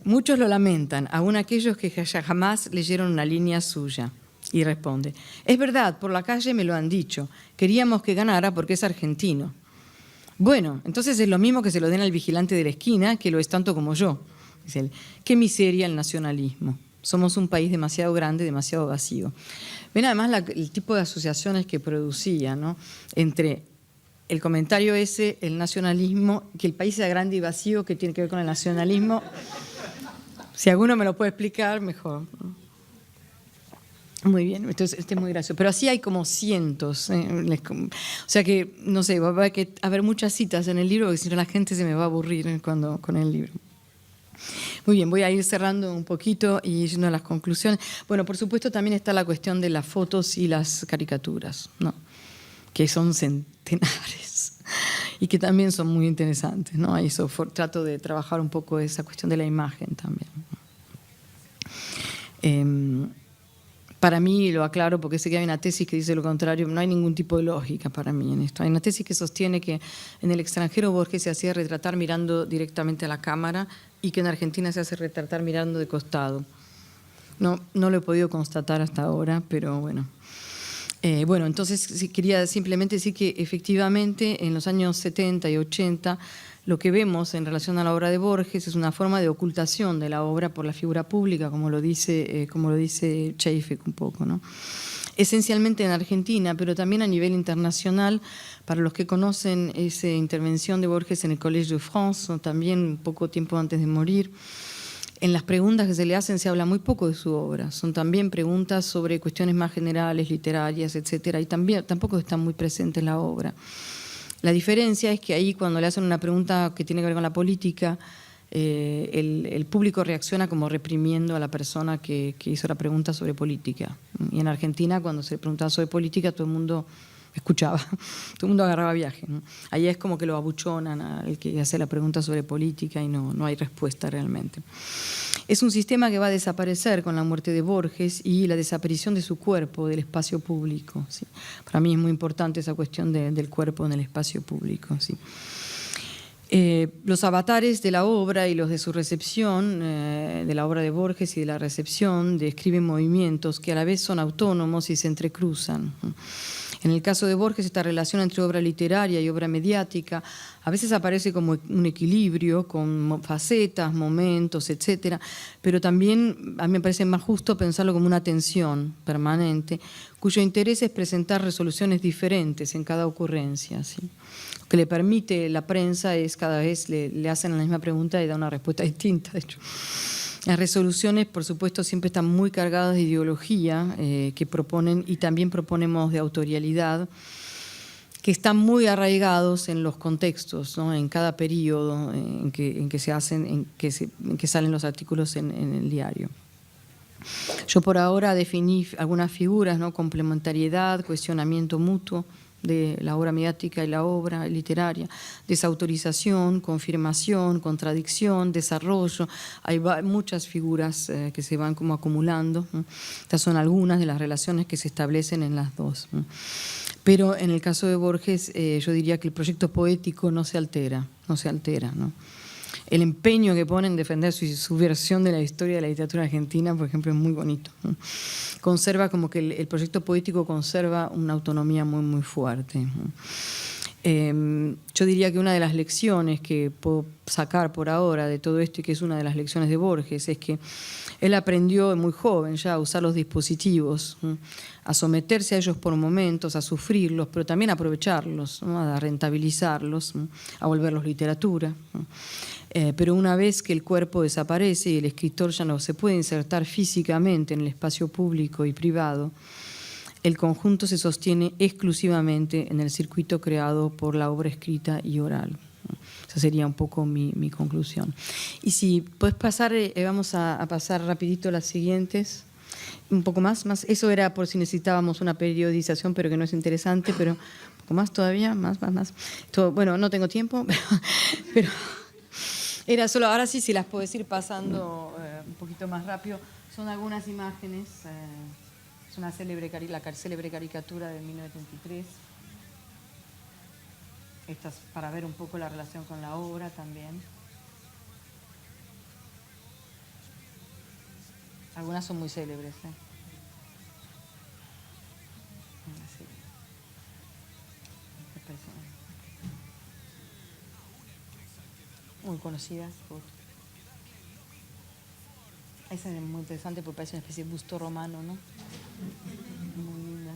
Muchos lo lamentan, aún aquellos que jamás leyeron una línea suya. Y responde, es verdad, por la calle me lo han dicho, queríamos que ganara porque es argentino. Bueno, entonces es lo mismo que se lo den al vigilante de la esquina, que lo es tanto como yo. Dice él, qué miseria el nacionalismo. Somos un país demasiado grande, demasiado vacío. Ven además el tipo de asociaciones que producía, ¿no? Entre el comentario ese, el nacionalismo, que el país sea grande y vacío, que tiene que ver con el nacionalismo. Si alguno me lo puede explicar, mejor. Muy bien, entonces este es muy gracioso. Pero así hay como cientos. O sea que, no sé, va a haber muchas citas en el libro, porque si no la gente se me va a aburrir con el libro. Muy bien, voy a ir cerrando un poquito y yendo a las conclusiones. Bueno, por supuesto también está la cuestión de las fotos y las caricaturas, ¿no? Que son centenares y que también son muy interesantes, ¿no? Ahí trato de trabajar un poco esa cuestión de la imagen también. Para mí, lo aclaro porque sé que hay una tesis que dice lo contrario, no hay ningún tipo de lógica para mí en esto. Hay una tesis que sostiene que en el extranjero Borges se hacía retratar mirando directamente a la cámara y que en Argentina se hace retratar mirando de costado. No lo he podido constatar hasta ahora, pero bueno. Bueno, entonces quería simplemente decir que efectivamente en los años 70 y 80 lo que vemos en relación a la obra de Borges es una forma de ocultación de la obra por la figura pública, como lo dice Chaffetz un poco, ¿no? Esencialmente en Argentina, pero también a nivel internacional. Para los que conocen esa intervención de Borges en el Collège de France, también poco tiempo antes de morir, en las preguntas que se le hacen se habla muy poco de su obra. Son también preguntas sobre cuestiones más generales, literarias, etcétera, y tampoco están muy presentes en la obra. La diferencia es que ahí, cuando le hacen una pregunta que tiene que ver con la política, el público reacciona como reprimiendo a la persona que hizo la pregunta sobre política. Y en Argentina, cuando se preguntaba sobre política, todo el mundo escuchaba, todo el mundo agarraba viaje, ¿no? Allá es como que lo abuchonan al que hace la pregunta sobre política y no hay respuesta realmente. Es un sistema que va a desaparecer con la muerte de Borges y la desaparición de su cuerpo del espacio público, ¿sí? Para mí es muy importante esa cuestión del cuerpo en el espacio público, ¿sí? Los avatares de la obra y los de su recepción, de la obra de Borges y de la recepción, describen movimientos que a la vez son autónomos y se entrecruzan. En el caso de Borges, esta relación entre obra literaria y obra mediática a veces aparece como un equilibrio con facetas, momentos, etcétera, pero también a mí me parece más justo pensarlo como una tensión permanente, cuyo interés es presentar resoluciones diferentes en cada ocurrencia, ¿sí? Lo que le permite la prensa es cada vez le hacen la misma pregunta y da una respuesta distinta, de hecho. Las resoluciones, por supuesto, siempre están muy cargadas de ideología que proponen, y también proponemos de autorialidad, que están muy arraigados en los contextos, ¿no? En cada periodo en que se hacen, en que salen los artículos en el diario. Yo por ahora definí algunas figuras, ¿no? Complementariedad, cuestionamiento mutuo de la obra mediática y la obra literaria, desautorización, confirmación, contradicción, desarrollo. Hay muchas figuras que se van como acumulando. Estas son algunas de las relaciones que se establecen en las dos. Pero en el caso de Borges, yo diría que el proyecto poético no se altera, ¿no? El empeño que pone en defender su versión de la historia de la literatura argentina, por ejemplo, es muy bonito, ¿no? Conserva como que el proyecto poético conserva una autonomía muy, muy fuerte, ¿no? Yo diría que una de las lecciones que puedo sacar por ahora de todo esto, y que es una de las lecciones de Borges, es que él aprendió muy joven ya a usar los dispositivos, a someterse a ellos por momentos, a sufrirlos, pero también a aprovecharlos, ¿no? A rentabilizarlos, a volverlos literatura. Pero una vez que el cuerpo desaparece y el escritor ya no se puede insertar físicamente en el espacio público y privado, el conjunto se sostiene exclusivamente en el circuito creado por la obra escrita y oral. Esa sería un poco mi conclusión. Y si puedes pasar, vamos a pasar rapidito las siguientes. Un poco más. Eso era por si necesitábamos una periodización, pero que no es interesante, pero un poco más todavía, más. Bueno, no tengo tiempo, pero era solo, ahora sí, si las puedes ir pasando un poquito más rápido. Son algunas imágenes. Es la célebre caricatura de 1933. Estas para ver un poco la relación con la obra también. Algunas son muy célebres. Muy conocidas. Esa es muy interesante porque parece una especie de busto romano, ¿no? Muy linda.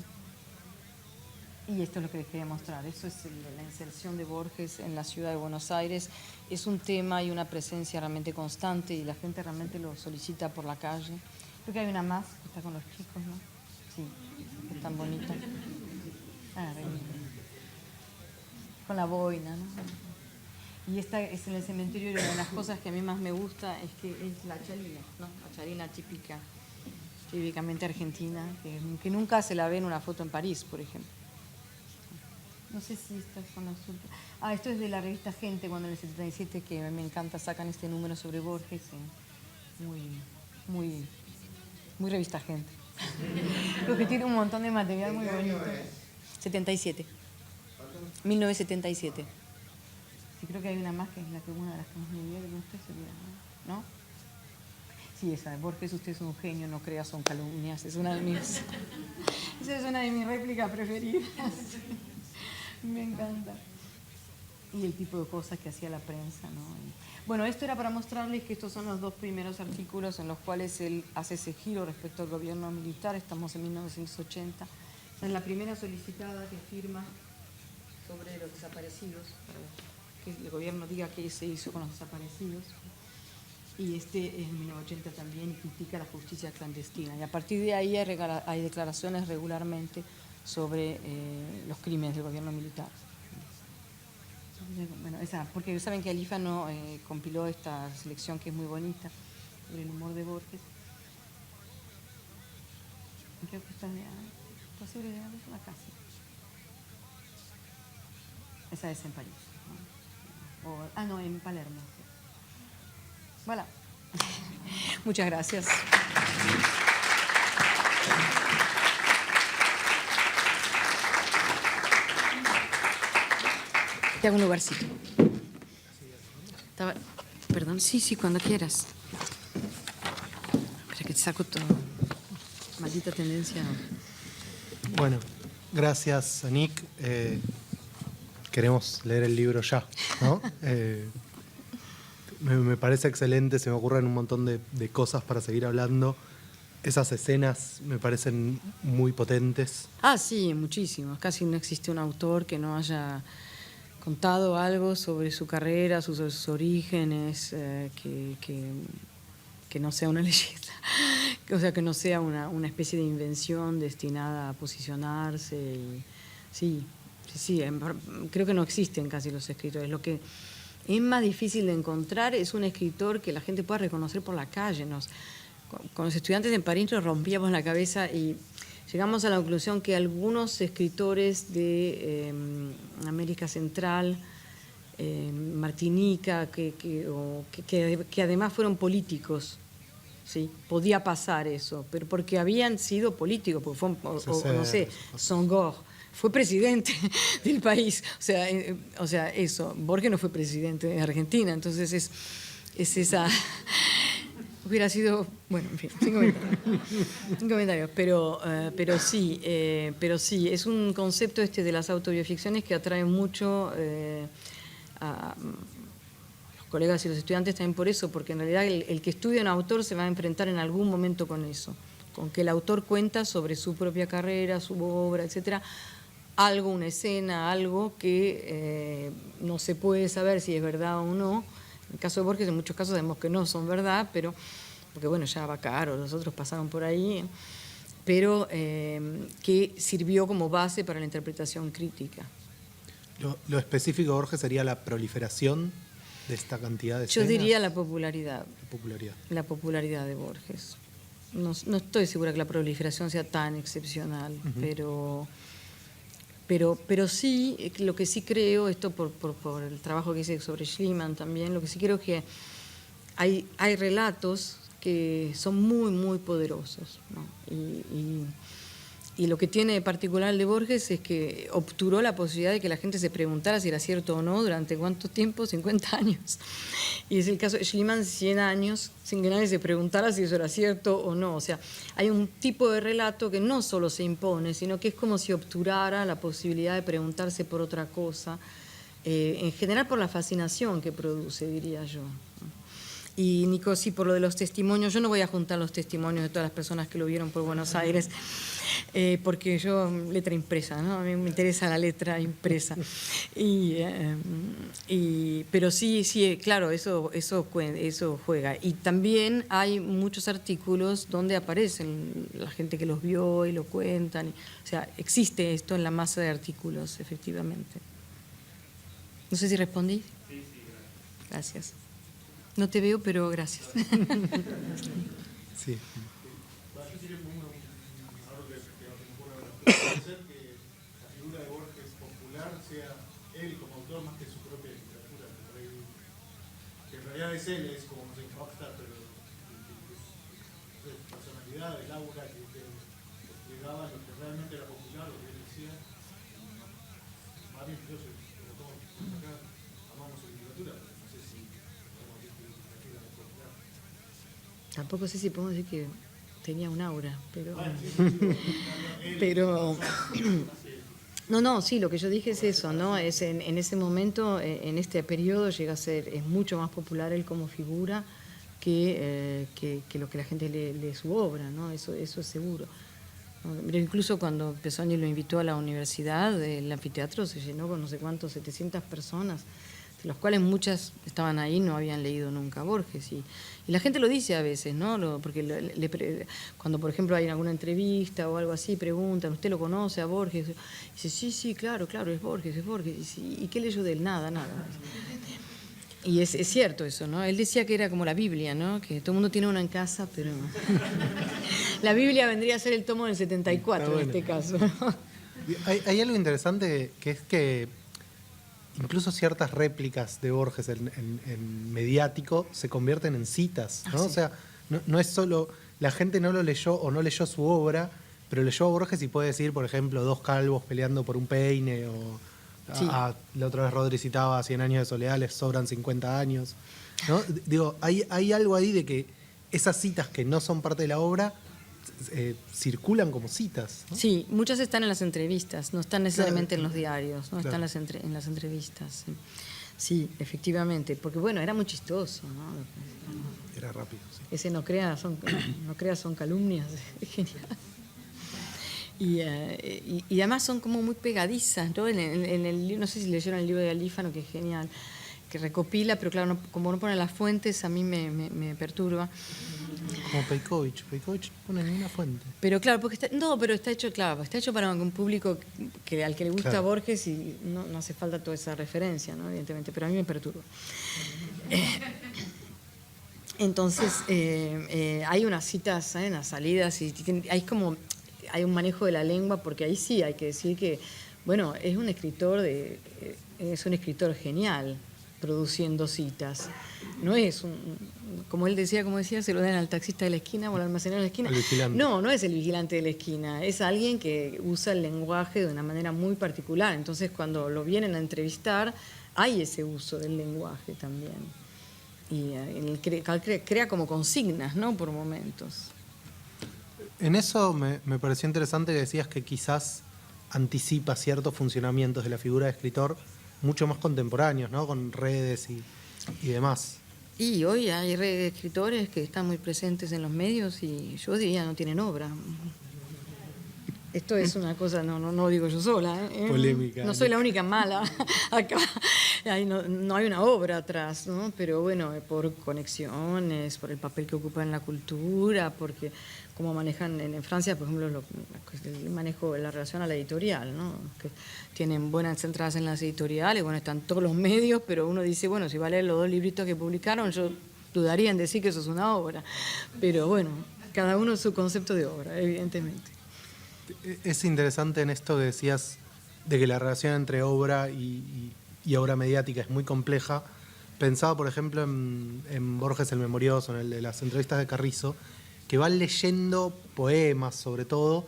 Y esto es lo que les quería mostrar. Eso es la inserción de Borges en la ciudad de Buenos Aires. Es un tema y una presencia realmente constante y la gente realmente lo solicita por la calle. Creo que hay una más que está con los chicos, ¿no? Sí, es tan bonita. Con la boina, ¿no? Y esta es en el cementerio, y una de las cosas que a mí más me gusta es que es la chalina, ¿no? La chalina típicamente argentina, que nunca se la ve en una foto en París, por ejemplo. No sé si estas son las últimas. Esto es de la revista Gente, cuando en el 77, que me encanta, sacan este número sobre Borges. Muy revista Gente. Creo que tiene un montón de material muy bonito. 77. 1977. Sí, creo que hay una más que es una de las que más me divierte, ¿no? Sí, esa, Borges, usted es un genio, no crea, son calumnias. Esa es una de mis réplicas preferidas. Me encanta. Y el tipo de cosas que hacía la prensa, ¿no? Bueno, esto era para mostrarles que estos son los dos primeros artículos en los cuales él hace ese giro respecto al gobierno militar. Estamos en 1980. Es la primera solicitada que firma sobre los desaparecidos, para que el gobierno diga qué se hizo con los desaparecidos. Y en 1980 también critica la justicia clandestina. Y a partir de ahí hay declaraciones regularmente sobre los crímenes del gobierno militar. Bueno, porque saben que Alífano compiló esta selección que es muy bonita sobre el humor de Borges. Creo que está sobre una casa. Esa es en París. ¿No? No, en Palermo. Voilà. Muchas gracias. Te hago un lugarcito. Perdón, sí, cuando quieras. Espera que te saco todo. Maldita tendencia. Bueno, gracias, Anik. Queremos leer el libro ya, ¿no? Me parece excelente, se me ocurren un montón de cosas para seguir hablando. Esas escenas me parecen muy potentes. Sí, muchísimo. Casi no existe un autor que no haya contado algo sobre su carrera, sus orígenes, que no sea una leyenda, o sea, que no sea una especie de invención destinada a posicionarse. Y, sí, creo que no existen casi los escritores. Lo que es más difícil de encontrar es un escritor que la gente pueda reconocer por la calle. Con los estudiantes en París nos rompíamos la cabeza y llegamos a la conclusión que algunos escritores de América Central, Martinica, que además fueron políticos, ¿sí? Podía pasar eso, pero porque habían sido políticos, porque no sé, Senghor fue presidente del país, o sea, eso, Borges no fue presidente de Argentina, entonces es esa... hubiera sido, bueno, en fin, sin comentarios, pero sí, es un concepto de las autobioficciones que atrae mucho a los colegas y los estudiantes también por eso, porque en realidad el que estudia un autor se va a enfrentar en algún momento con eso, con que el autor cuenta sobre su propia carrera, su obra, etcétera, algo, una escena, algo que no se puede saber si es verdad o no. En el caso de Borges, en muchos casos sabemos que no son verdad, pero porque bueno, ya Baccar o los otros pasaron por ahí, pero que sirvió como base para la interpretación crítica. Lo específico de Borges sería la proliferación de esta cantidad de escenas. Yo diría la popularidad. La popularidad de Borges. No estoy segura que la proliferación sea tan excepcional, pero sí, lo que sí creo, esto por el trabajo que hice sobre Schliemann también, lo que sí creo es que hay relatos que son muy, muy poderosos, ¿no? Y lo que tiene de particular el de Borges es que obturó la posibilidad de que la gente se preguntara si era cierto o no durante ¿cuánto tiempo? 50 años. Y es el caso de Schliemann, 100 años, sin que nadie se preguntara si eso era cierto o no. O sea, hay un tipo de relato que no solo se impone, sino que es como si obturara la posibilidad de preguntarse por otra cosa, en general por la fascinación que produce, diría yo. Y Nico, sí, por lo de los testimonios, yo no voy a juntar los testimonios de todas las personas que lo vieron por Buenos Aires, porque yo, letra impresa, ¿no? A mí me interesa la letra impresa. Pero sí, claro, eso juega. Y también hay muchos artículos donde aparecen la gente que los vio y lo cuentan. O sea, existe esto en la masa de artículos, efectivamente. No sé si respondí. Sí, gracias. No te veo, pero gracias. Sí. Puede ser que la figura de Borges popular sea él como autor más que su propia literatura, que en realidad es él, es como, no sé, Rockstar, pero su personalidad, el aura que le daba lo que realmente era popular, lo que él decía. Más bien, yo soy, como todos acá, amamos su literatura, pero no sé si podemos decir que la literatura es popular. Tampoco sé si podemos decir que tenía un aura, pero... Bueno, pero... No, sí, lo que yo dije es eso, ¿no? Es en ese momento, en este periodo, llega a ser, es mucho más popular él como figura que lo que la gente lee su obra, ¿no? Eso es seguro. Pero incluso cuando Pessoa lo invitó a la universidad, el anfiteatro se llenó con no sé cuántos, 700 personas, de las cuales muchas estaban ahí, no habían leído nunca a Borges. Y la gente lo dice a veces, ¿no? Porque cuando, por ejemplo, hay alguna entrevista o algo así, preguntan, ¿usted lo conoce a Borges? Y dice, sí, claro, es Borges. ¿Y qué leyó de él? Nada. Y es cierto eso, ¿no? Él decía que era como la Biblia, ¿no? Que todo el mundo tiene una en casa, pero... La Biblia vendría a ser el tomo del 74 en este caso. Hay algo interesante que es que incluso ciertas réplicas de Borges en mediático se convierten en citas, ¿no? Sí. O sea, no es solo... La gente no lo leyó o no leyó su obra, pero leyó a Borges y puede decir, por ejemplo, dos calvos peleando por un peine o... Sí. La otra vez Rodri citaba 100 años de soledad, les sobran 50 años, ¿no? Digo, hay algo ahí de que esas citas que no son parte de la obra circulan como citas, ¿no? Sí, muchas están en las entrevistas, no están necesariamente en los diarios, no están en las entrevistas. Sí, efectivamente, porque bueno, era muy chistoso, ¿no? Era rápido, sí. Ese no creas, son calumnias, es genial. Y además son como muy pegadizas, ¿no? No sé si leyeron el libro de Alífano, que es genial, que recopila, pero claro, como no pone las fuentes, a mí me perturba. Como Peikovic no pone ninguna fuente. Pero claro, porque está hecho para un público al que le gusta Claro. Borges y no hace falta toda esa referencia, ¿no? Evidentemente, pero a mí me perturba. Entonces, hay unas citas, hay unas salidas, y hay un manejo de la lengua, porque ahí sí hay que decir que, bueno, es un escritor genial produciendo citas. No es como él decía, se lo dan al taxista de la esquina o al almacenero de la esquina. Al vigilante. No es el vigilante de la esquina, es alguien que usa el lenguaje de una manera muy particular. Entonces, cuando lo vienen a entrevistar, hay ese uso del lenguaje también. y crea como consignas, ¿no? Por momentos. En eso me pareció interesante que decías que quizás anticipa ciertos funcionamientos de la figura de escritor mucho más contemporáneos, ¿no? Con redes y demás. Y hoy hay escritores que están muy presentes en los medios y yo diría no tienen obra. Esto es una cosa, no lo digo yo sola. Polémica. No soy la única mala acá. No hay una obra atrás, ¿no? Pero bueno, por conexiones, por el papel que ocupa en la cultura, porque como manejan en Francia, por ejemplo, el manejo de la relación a la editorial, ¿no? Que tienen buenas entradas en las editoriales, bueno, están todos los medios, pero uno dice, bueno, si va a leer los 2 libritos que publicaron, yo dudaría en decir que eso es una obra. Pero bueno, cada uno su concepto de obra, evidentemente. Es interesante en esto que decías de que la relación entre obra y obra mediática es muy compleja. Pensaba, por ejemplo, en Borges el Memorioso, en el de las entrevistas de Carrizo, que van leyendo poemas sobre todo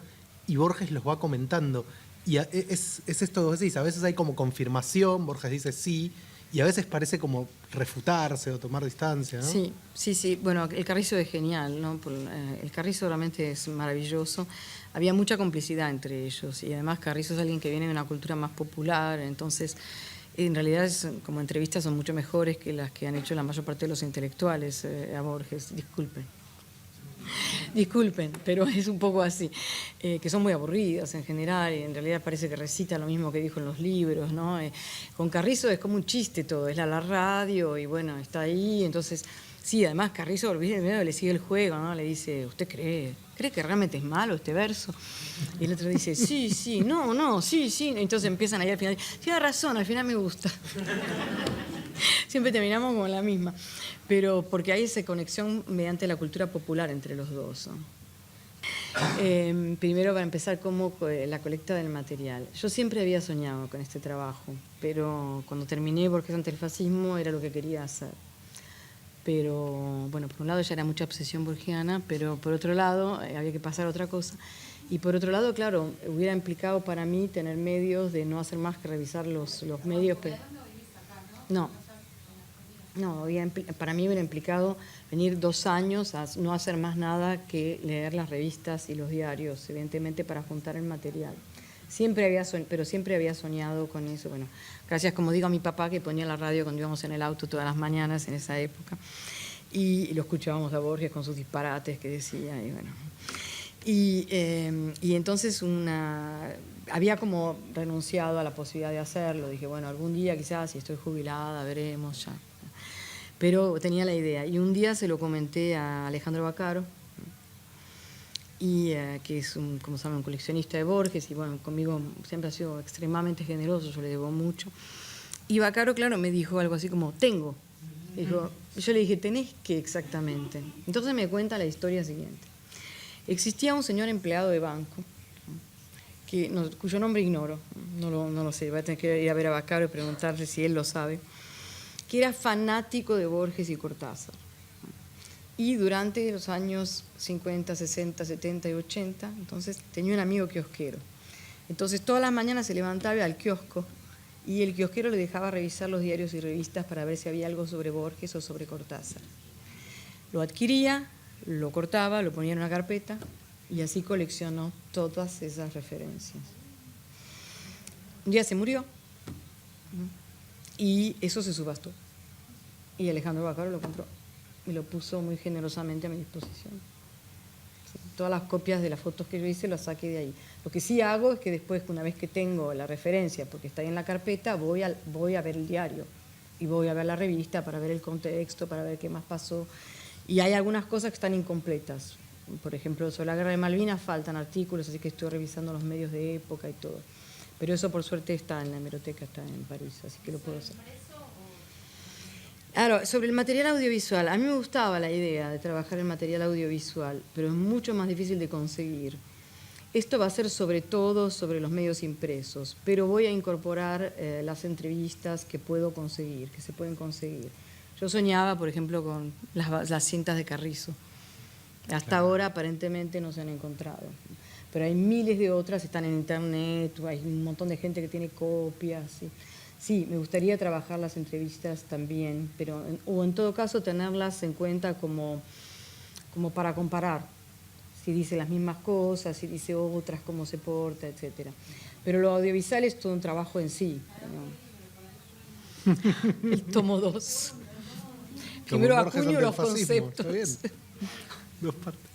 y Borges los va comentando. Y es esto que vos decís, a veces hay como confirmación, Borges dice sí, y a veces parece como refutarse o tomar distancia, ¿no? Sí. Bueno, el Carrizo es genial, ¿no? El Carrizo realmente es maravilloso. Había mucha complicidad entre ellos y además Carrizo es alguien que viene de una cultura más popular, entonces en realidad como entrevistas son mucho mejores que las que han hecho la mayor parte de los intelectuales a Borges. Disculpen, pero es un poco así, que son muy aburridas en general y en realidad parece que recita lo mismo que dijo en los libros, ¿no? Con Carrizo es como un chiste todo, es la radio y bueno, está ahí, entonces sí, además Carrizo le sigue el juego, ¿no? Le dice, ¿usted cree que realmente es malo este verso? Y el otro dice, sí, no, sí, entonces empiezan ahí al final, tiene razón, al final me gusta. Siempre terminamos con la misma, pero porque hay esa conexión mediante la cultura popular entre los dos, ¿no? Primero, para empezar, como la colecta del material. Yo siempre había soñado con este trabajo, pero cuando terminé Borges ante el fascismo era lo que quería hacer. Pero, bueno, por un lado ya era mucha obsesión borgiana, pero por otro lado había que pasar otra cosa. Y por otro lado, claro, hubiera implicado para mí tener medios de no hacer más que revisar los medios. No, para mí hubiera implicado venir 2 años a no hacer más nada que leer las revistas y los diarios, evidentemente para juntar el material. Pero siempre había soñado con eso. Bueno, gracias, como digo, a mi papá que ponía la radio cuando íbamos en el auto todas las mañanas en esa época. Y lo escuchábamos a Borges con sus disparates que decía. Y bueno. Y entonces había como renunciado a la posibilidad de hacerlo. Dije, bueno, algún día quizás, si estoy jubilada, veremos ya. Pero tenía la idea. Y un día se lo comenté a Alejandro Baccaro, que es, como saben, un coleccionista de Borges, y bueno, conmigo siempre ha sido extremadamente generoso, yo le debo mucho. Y Baccaro, claro, me dijo algo así como, tengo. Yo le dije, ¿tenés qué exactamente? Entonces me cuenta la historia siguiente. Existía un señor empleado de banco, cuyo nombre ignoro, no lo sé, voy a tener que ir a ver a Baccaro y preguntarle si él lo sabe, que era fanático de Borges y Cortázar. Y durante los años 50, 60, 70 y 80, entonces tenía un amigo kiosquero. Entonces todas las mañanas se levantaba al kiosco y el kiosquero le dejaba revisar los diarios y revistas para ver si había algo sobre Borges o sobre Cortázar. Lo adquiría, lo cortaba, lo ponía en una carpeta y así coleccionó todas esas referencias. Un día se murió y eso se subastó. Y Alejandro Baccaro lo compró y lo puso muy generosamente a mi disposición. Sí, todas las copias de las fotos que yo hice las saqué de ahí. Lo que sí hago es que después, una vez que tengo la referencia, porque está ahí en la carpeta, voy a ver el diario y voy a ver la revista para ver el contexto, para ver qué más pasó. Y hay algunas cosas que están incompletas. Por ejemplo, sobre la Guerra de Malvinas faltan artículos, así que estoy revisando los medios de época y todo. Pero eso, por suerte, está en la hemeroteca, está en París, así que lo puedo hacer. Ahora, sobre el material audiovisual, a mí me gustaba la idea de trabajar en material audiovisual, pero es mucho más difícil de conseguir. Esto va a ser sobre todo sobre los medios impresos, pero voy a incorporar las entrevistas que puedo conseguir, que se pueden conseguir. Yo soñaba, por ejemplo, con las cintas de Carrizo. Hasta ahora aparentemente no se han encontrado, pero hay miles de otras, están en internet, hay un montón de gente que tiene copias. ¿Sí? sí, me gustaría trabajar las entrevistas también, pero, o en todo caso tenerlas en cuenta como para comparar. Si dice las mismas cosas, si dice otras, cómo se porta, etc. Pero lo audiovisual es todo un trabajo en sí, ¿no? El tomo 2. Primero acuño los conceptos. Está bien. 2 partes.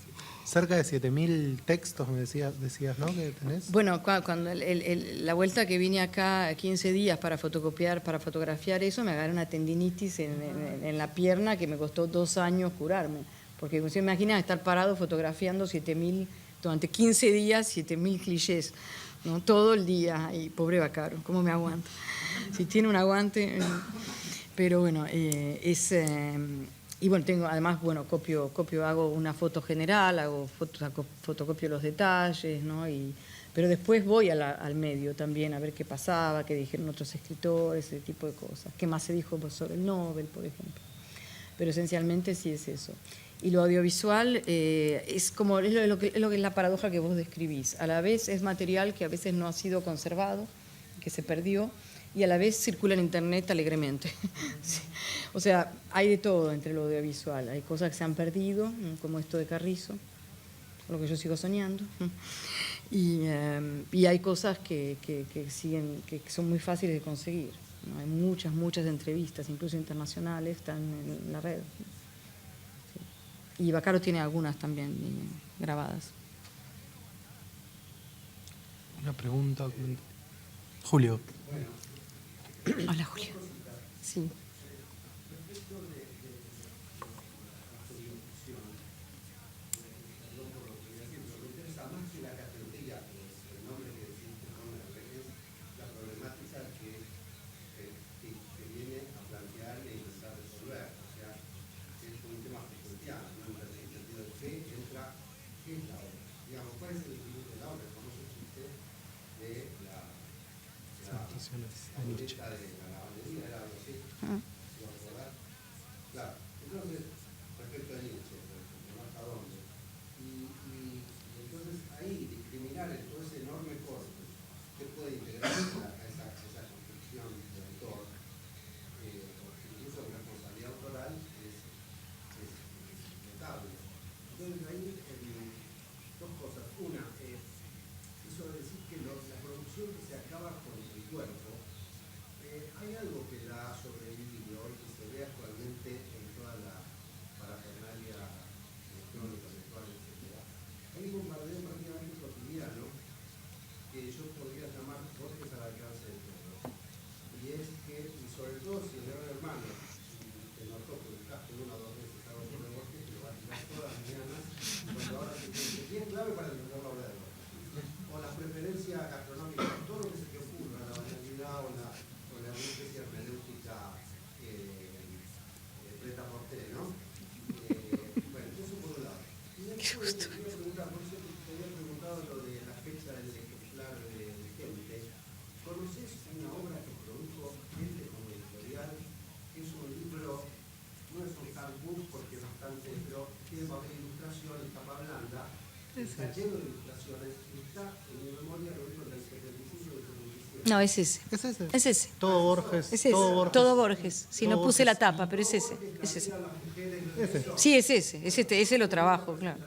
Cerca de 7.000 textos, me decías, ¿no? Que tenés. Bueno, cuando la vuelta que vine acá 15 días para fotografiar eso, me agarré una tendinitis en la pierna que me costó 2 años curarme. Porque se imagina estar parado fotografiando 7.000, durante 15 días, 7.000 clichés, ¿no? Todo el día. Y pobre Vaccaro, ¿cómo me aguanta? Si tiene un aguante. Pero bueno, y bueno, además, hago una foto general, fotocopio los detalles, ¿no? Pero después voy al medio también a ver qué pasaba, qué dijeron otros escritores, ese tipo de cosas. ¿Qué más se dijo sobre el Nobel, por ejemplo? Pero esencialmente sí es eso. Y lo audiovisual es lo que es la paradoja que vos describís. A la vez es material que a veces no ha sido conservado, que se perdió, y a la vez circula en internet alegremente. Sí. O sea, hay de todo entre lo audiovisual. Hay cosas que se han perdido, como esto de Carrizo, lo que yo sigo soñando, y hay cosas que siguen, que son muy fáciles de conseguir, ¿no? Hay muchas entrevistas, incluso internacionales, están en la red. Sí. Y Vaccaro tiene algunas también grabadas. Una pregunta. Julio. Hola, Julio. Sí. No, es ese. ¿Es ese? Es ese. Todo Borges. Es ese. Todo Borges. Si no puse la tapa, pero es ese. Es ese. Sí, es ese. Ese lo trabajo, claro.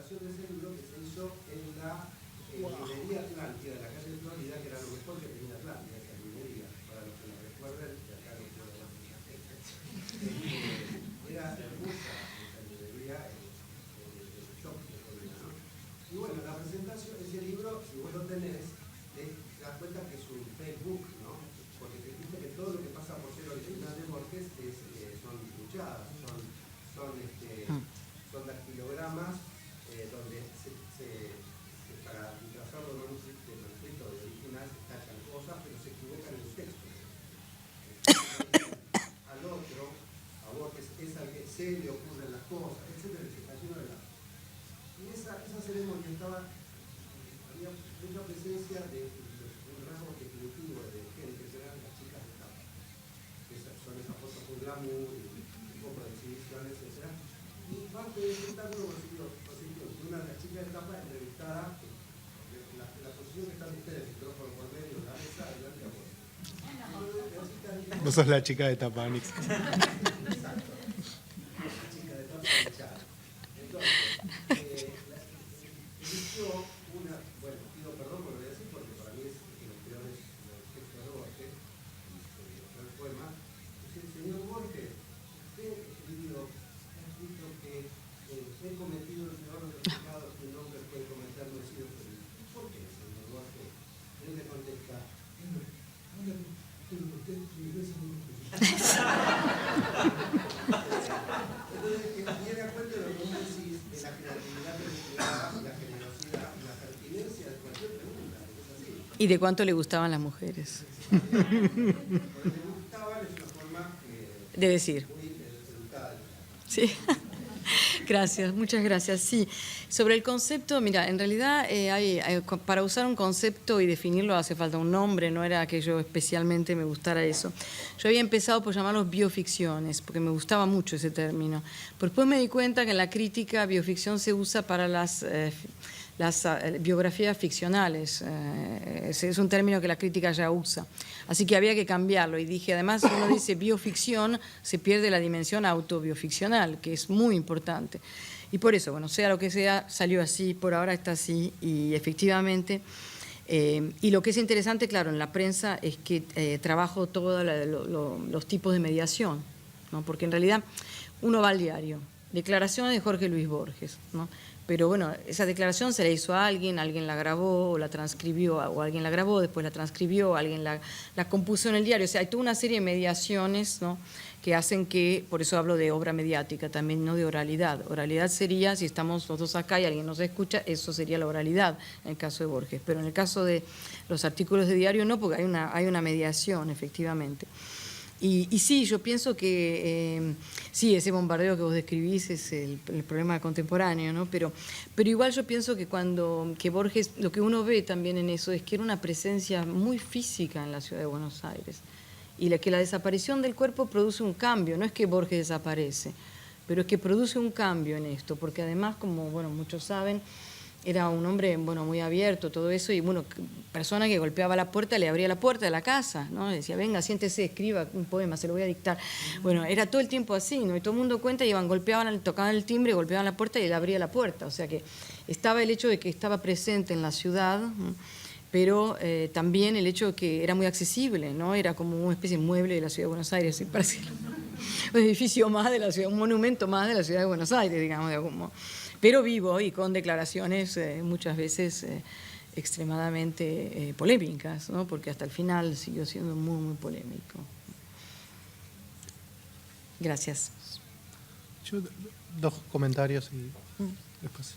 Vos sos la chica de Tapanix. ¿Y de cuánto le gustaban las mujeres? De decir. Sí. Gracias, muchas gracias. Sí, sobre el concepto, mira, en realidad para usar un concepto y definirlo hace falta un nombre, no era que yo especialmente me gustara eso. Yo había empezado por llamarlos bioficciones, porque me gustaba mucho ese término. Pero después me di cuenta que en la crítica bioficción se usa para las biografías ficcionales. Es un término que la crítica ya usa. Así que había que cambiarlo. Y dije, además, si uno dice bioficción, se pierde la dimensión autobioficcional, que es muy importante. Y por eso, bueno, sea lo que sea, salió así, por ahora está así, y efectivamente. Y lo que es interesante, claro, en la prensa es que trabajo todos los tipos de mediación, ¿no? Porque en realidad uno va al diario. Declaraciones de Jorge Luis Borges, ¿no? Pero bueno, esa declaración se la hizo a alguien la grabó o la transcribió, o alguien la grabó, después la transcribió, alguien la compuso en el diario. O sea, hay toda una serie de mediaciones, ¿no?, que hacen que, por eso hablo de obra mediática también, no de oralidad. Oralidad sería, si estamos los dos acá y alguien nos escucha, eso sería la oralidad en el caso de Borges. Pero en el caso de los artículos de diario no, porque hay una mediación, efectivamente. Y sí, yo pienso que sí, ese bombardeo que vos describís es el problema contemporáneo, ¿no? Pero igual yo pienso que que Borges, lo que uno ve también en eso es que era una presencia muy física en la ciudad de Buenos Aires. Y que la desaparición del cuerpo produce un cambio, no es que Borges desaparece, pero es que produce un cambio en esto, porque además, como bueno, muchos saben, era un hombre bueno, muy abierto, todo eso, y bueno, persona que golpeaba la puerta, le abría la puerta de la casa, ¿no? Decía, venga, siéntese, escriba un poema, se lo voy a dictar. Bueno, era todo el tiempo así, ¿no? Y todo el mundo cuenta, tocaban el timbre, golpeaban la puerta y le abría la puerta. O sea que estaba el hecho de que estaba presente en la ciudad, ¿no?, pero también el hecho de que era muy accesible, ¿no? Era como una especie de mueble de la ciudad de Buenos Aires, así para decirlo. Un edificio más de la ciudad, un monumento más de la ciudad de Buenos Aires, digamos, de algún modo. Pero vivo y con declaraciones muchas veces extremadamente polémicas, ¿no? Porque hasta el final siguió siendo muy, muy polémico. Gracias. Yo, dos comentarios y después.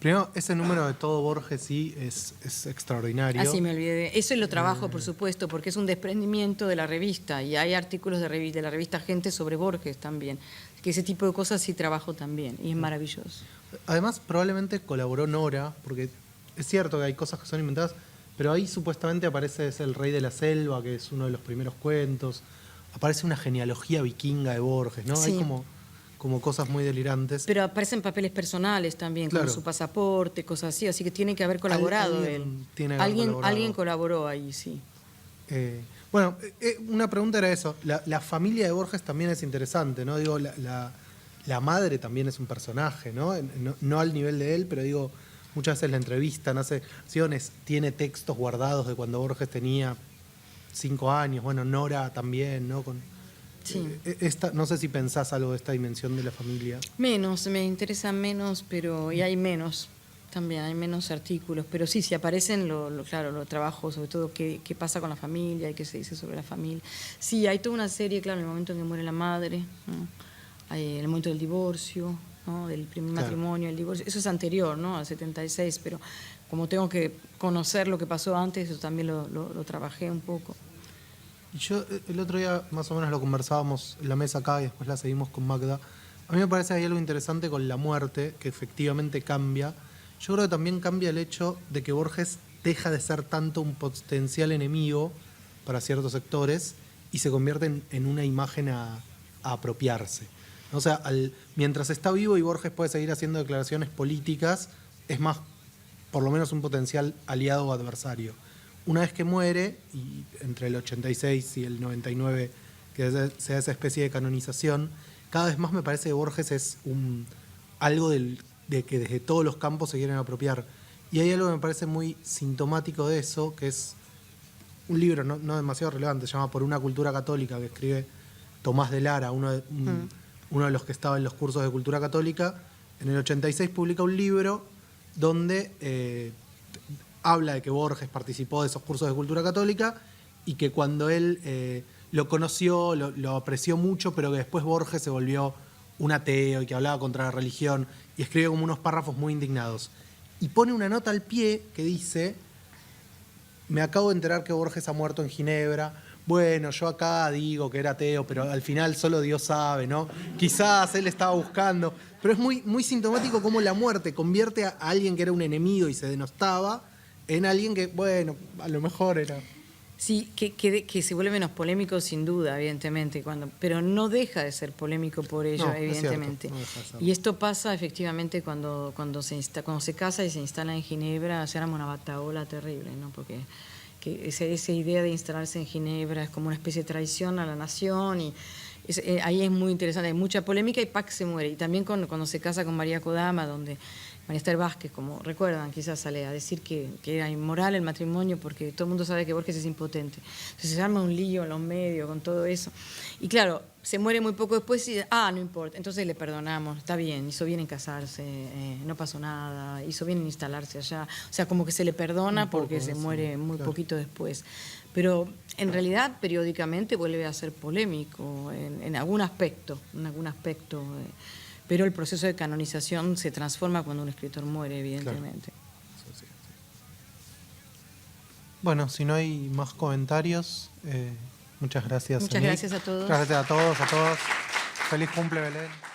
Primero, ese número de todo Borges sí es extraordinario. Así me olvidé. Eso lo trabajo, por supuesto, porque es un desprendimiento de la revista y hay artículos de la revista Gente sobre Borges también. Que ese tipo de cosas sí trabajo también y es maravilloso. Además, probablemente colaboró Nora, porque es cierto que hay cosas que son inventadas, pero ahí supuestamente aparece El Rey de la Selva, que es uno de los primeros cuentos. Aparece una genealogía vikinga de Borges, ¿no? Sí. Hay como cosas muy delirantes. Pero aparecen papeles personales también, claro, como su pasaporte, cosas así, así que tiene que haber colaborado él. Alguien colaboró ahí, sí. Bueno, una pregunta era eso. La familia de Borges también es interesante, ¿no? Digo, la madre también es un personaje, ¿no? No al nivel de él, pero digo, muchas veces la entrevistan, hace acciones, tiene textos guardados de cuando Borges tenía 5 años. Bueno, Nora también, ¿no? Sí. No sé si pensás algo de esta dimensión de la familia. Menos, me interesa menos, pero y hay menos. También hay menos artículos, pero sí, si aparecen, claro, lo trabajo, sobre todo qué pasa con la familia y qué se dice sobre la familia. Sí, hay toda una serie, claro, en el momento en que muere la madre, ¿no? Hay el momento del divorcio, ¿no?, del primer matrimonio, el divorcio. Eso es anterior, ¿no?, al 76, pero como tengo que conocer lo que pasó antes, eso también lo trabajé un poco. Yo el otro día más o menos lo conversábamos en la mesa acá y después la seguimos con Magda. A mí me parece que hay algo interesante con la muerte, que efectivamente cambia. Yo creo que también cambia el hecho de que Borges deja de ser tanto un potencial enemigo para ciertos sectores y se convierte en una imagen a apropiarse. O sea, mientras está vivo y Borges puede seguir haciendo declaraciones políticas, es más, por lo menos un potencial aliado o adversario. una vez que muere, y entre el 86 y el 99, que se da esa especie de canonización, cada vez más me parece que Borges es algo de que desde todos los campos se quieren apropiar. Y hay algo que me parece muy sintomático de eso, que es un libro no demasiado relevante, se llama Por una cultura católica, que escribe Tomás de Lara, uno de los que estaba en los cursos de cultura católica. En el 86 publica un libro donde habla de que Borges participó de esos cursos de cultura católica y que cuando él lo conoció, lo apreció mucho, pero que después Borges se volvió un ateo y que hablaba contra la religión y escribe como unos párrafos muy indignados. Y pone una nota al pie que dice: me acabo de enterar que Borges ha muerto en Ginebra. Bueno, yo acá digo que era ateo, pero al final solo Dios sabe, ¿no? Quizás él estaba buscando. Pero es muy, muy sintomático cómo la muerte convierte a alguien que era un enemigo y se denostaba en alguien que, bueno, a lo mejor era... Sí, que se vuelve menos polémico sin duda, evidentemente, pero no deja de ser polémico por ello, No, evidentemente. es cierto, no deja de serlo. Y esto pasa efectivamente cuando se casa y se instala en Ginebra, se arma una batahola terrible, ¿no? Porque esa idea de instalarse en Ginebra es como una especie de traición a la nación y ahí es muy interesante, hay mucha polémica y Pac se muere. Y también cuando se casa con María Kodama, donde María Esther Vázquez, como recuerdan, quizás sale a decir que era inmoral el matrimonio porque todo el mundo sabe que Borges es impotente. Entonces se arma un lío en los medios con todo eso. Y claro, se muere muy poco después y no importa, entonces le perdonamos, está bien, hizo bien en casarse, no pasó nada, hizo bien en instalarse allá. O sea, como que se le perdona porque se muere muy poquito después. Pero en realidad periódicamente vuelve a ser polémico en algún aspecto, pero el proceso de canonización se transforma cuando un escritor muere, evidentemente. Claro. Sí. Bueno, si no hay más comentarios, muchas gracias. Muchas gracias a todos. Muchas gracias a todos, a todas. Feliz cumple, Belén.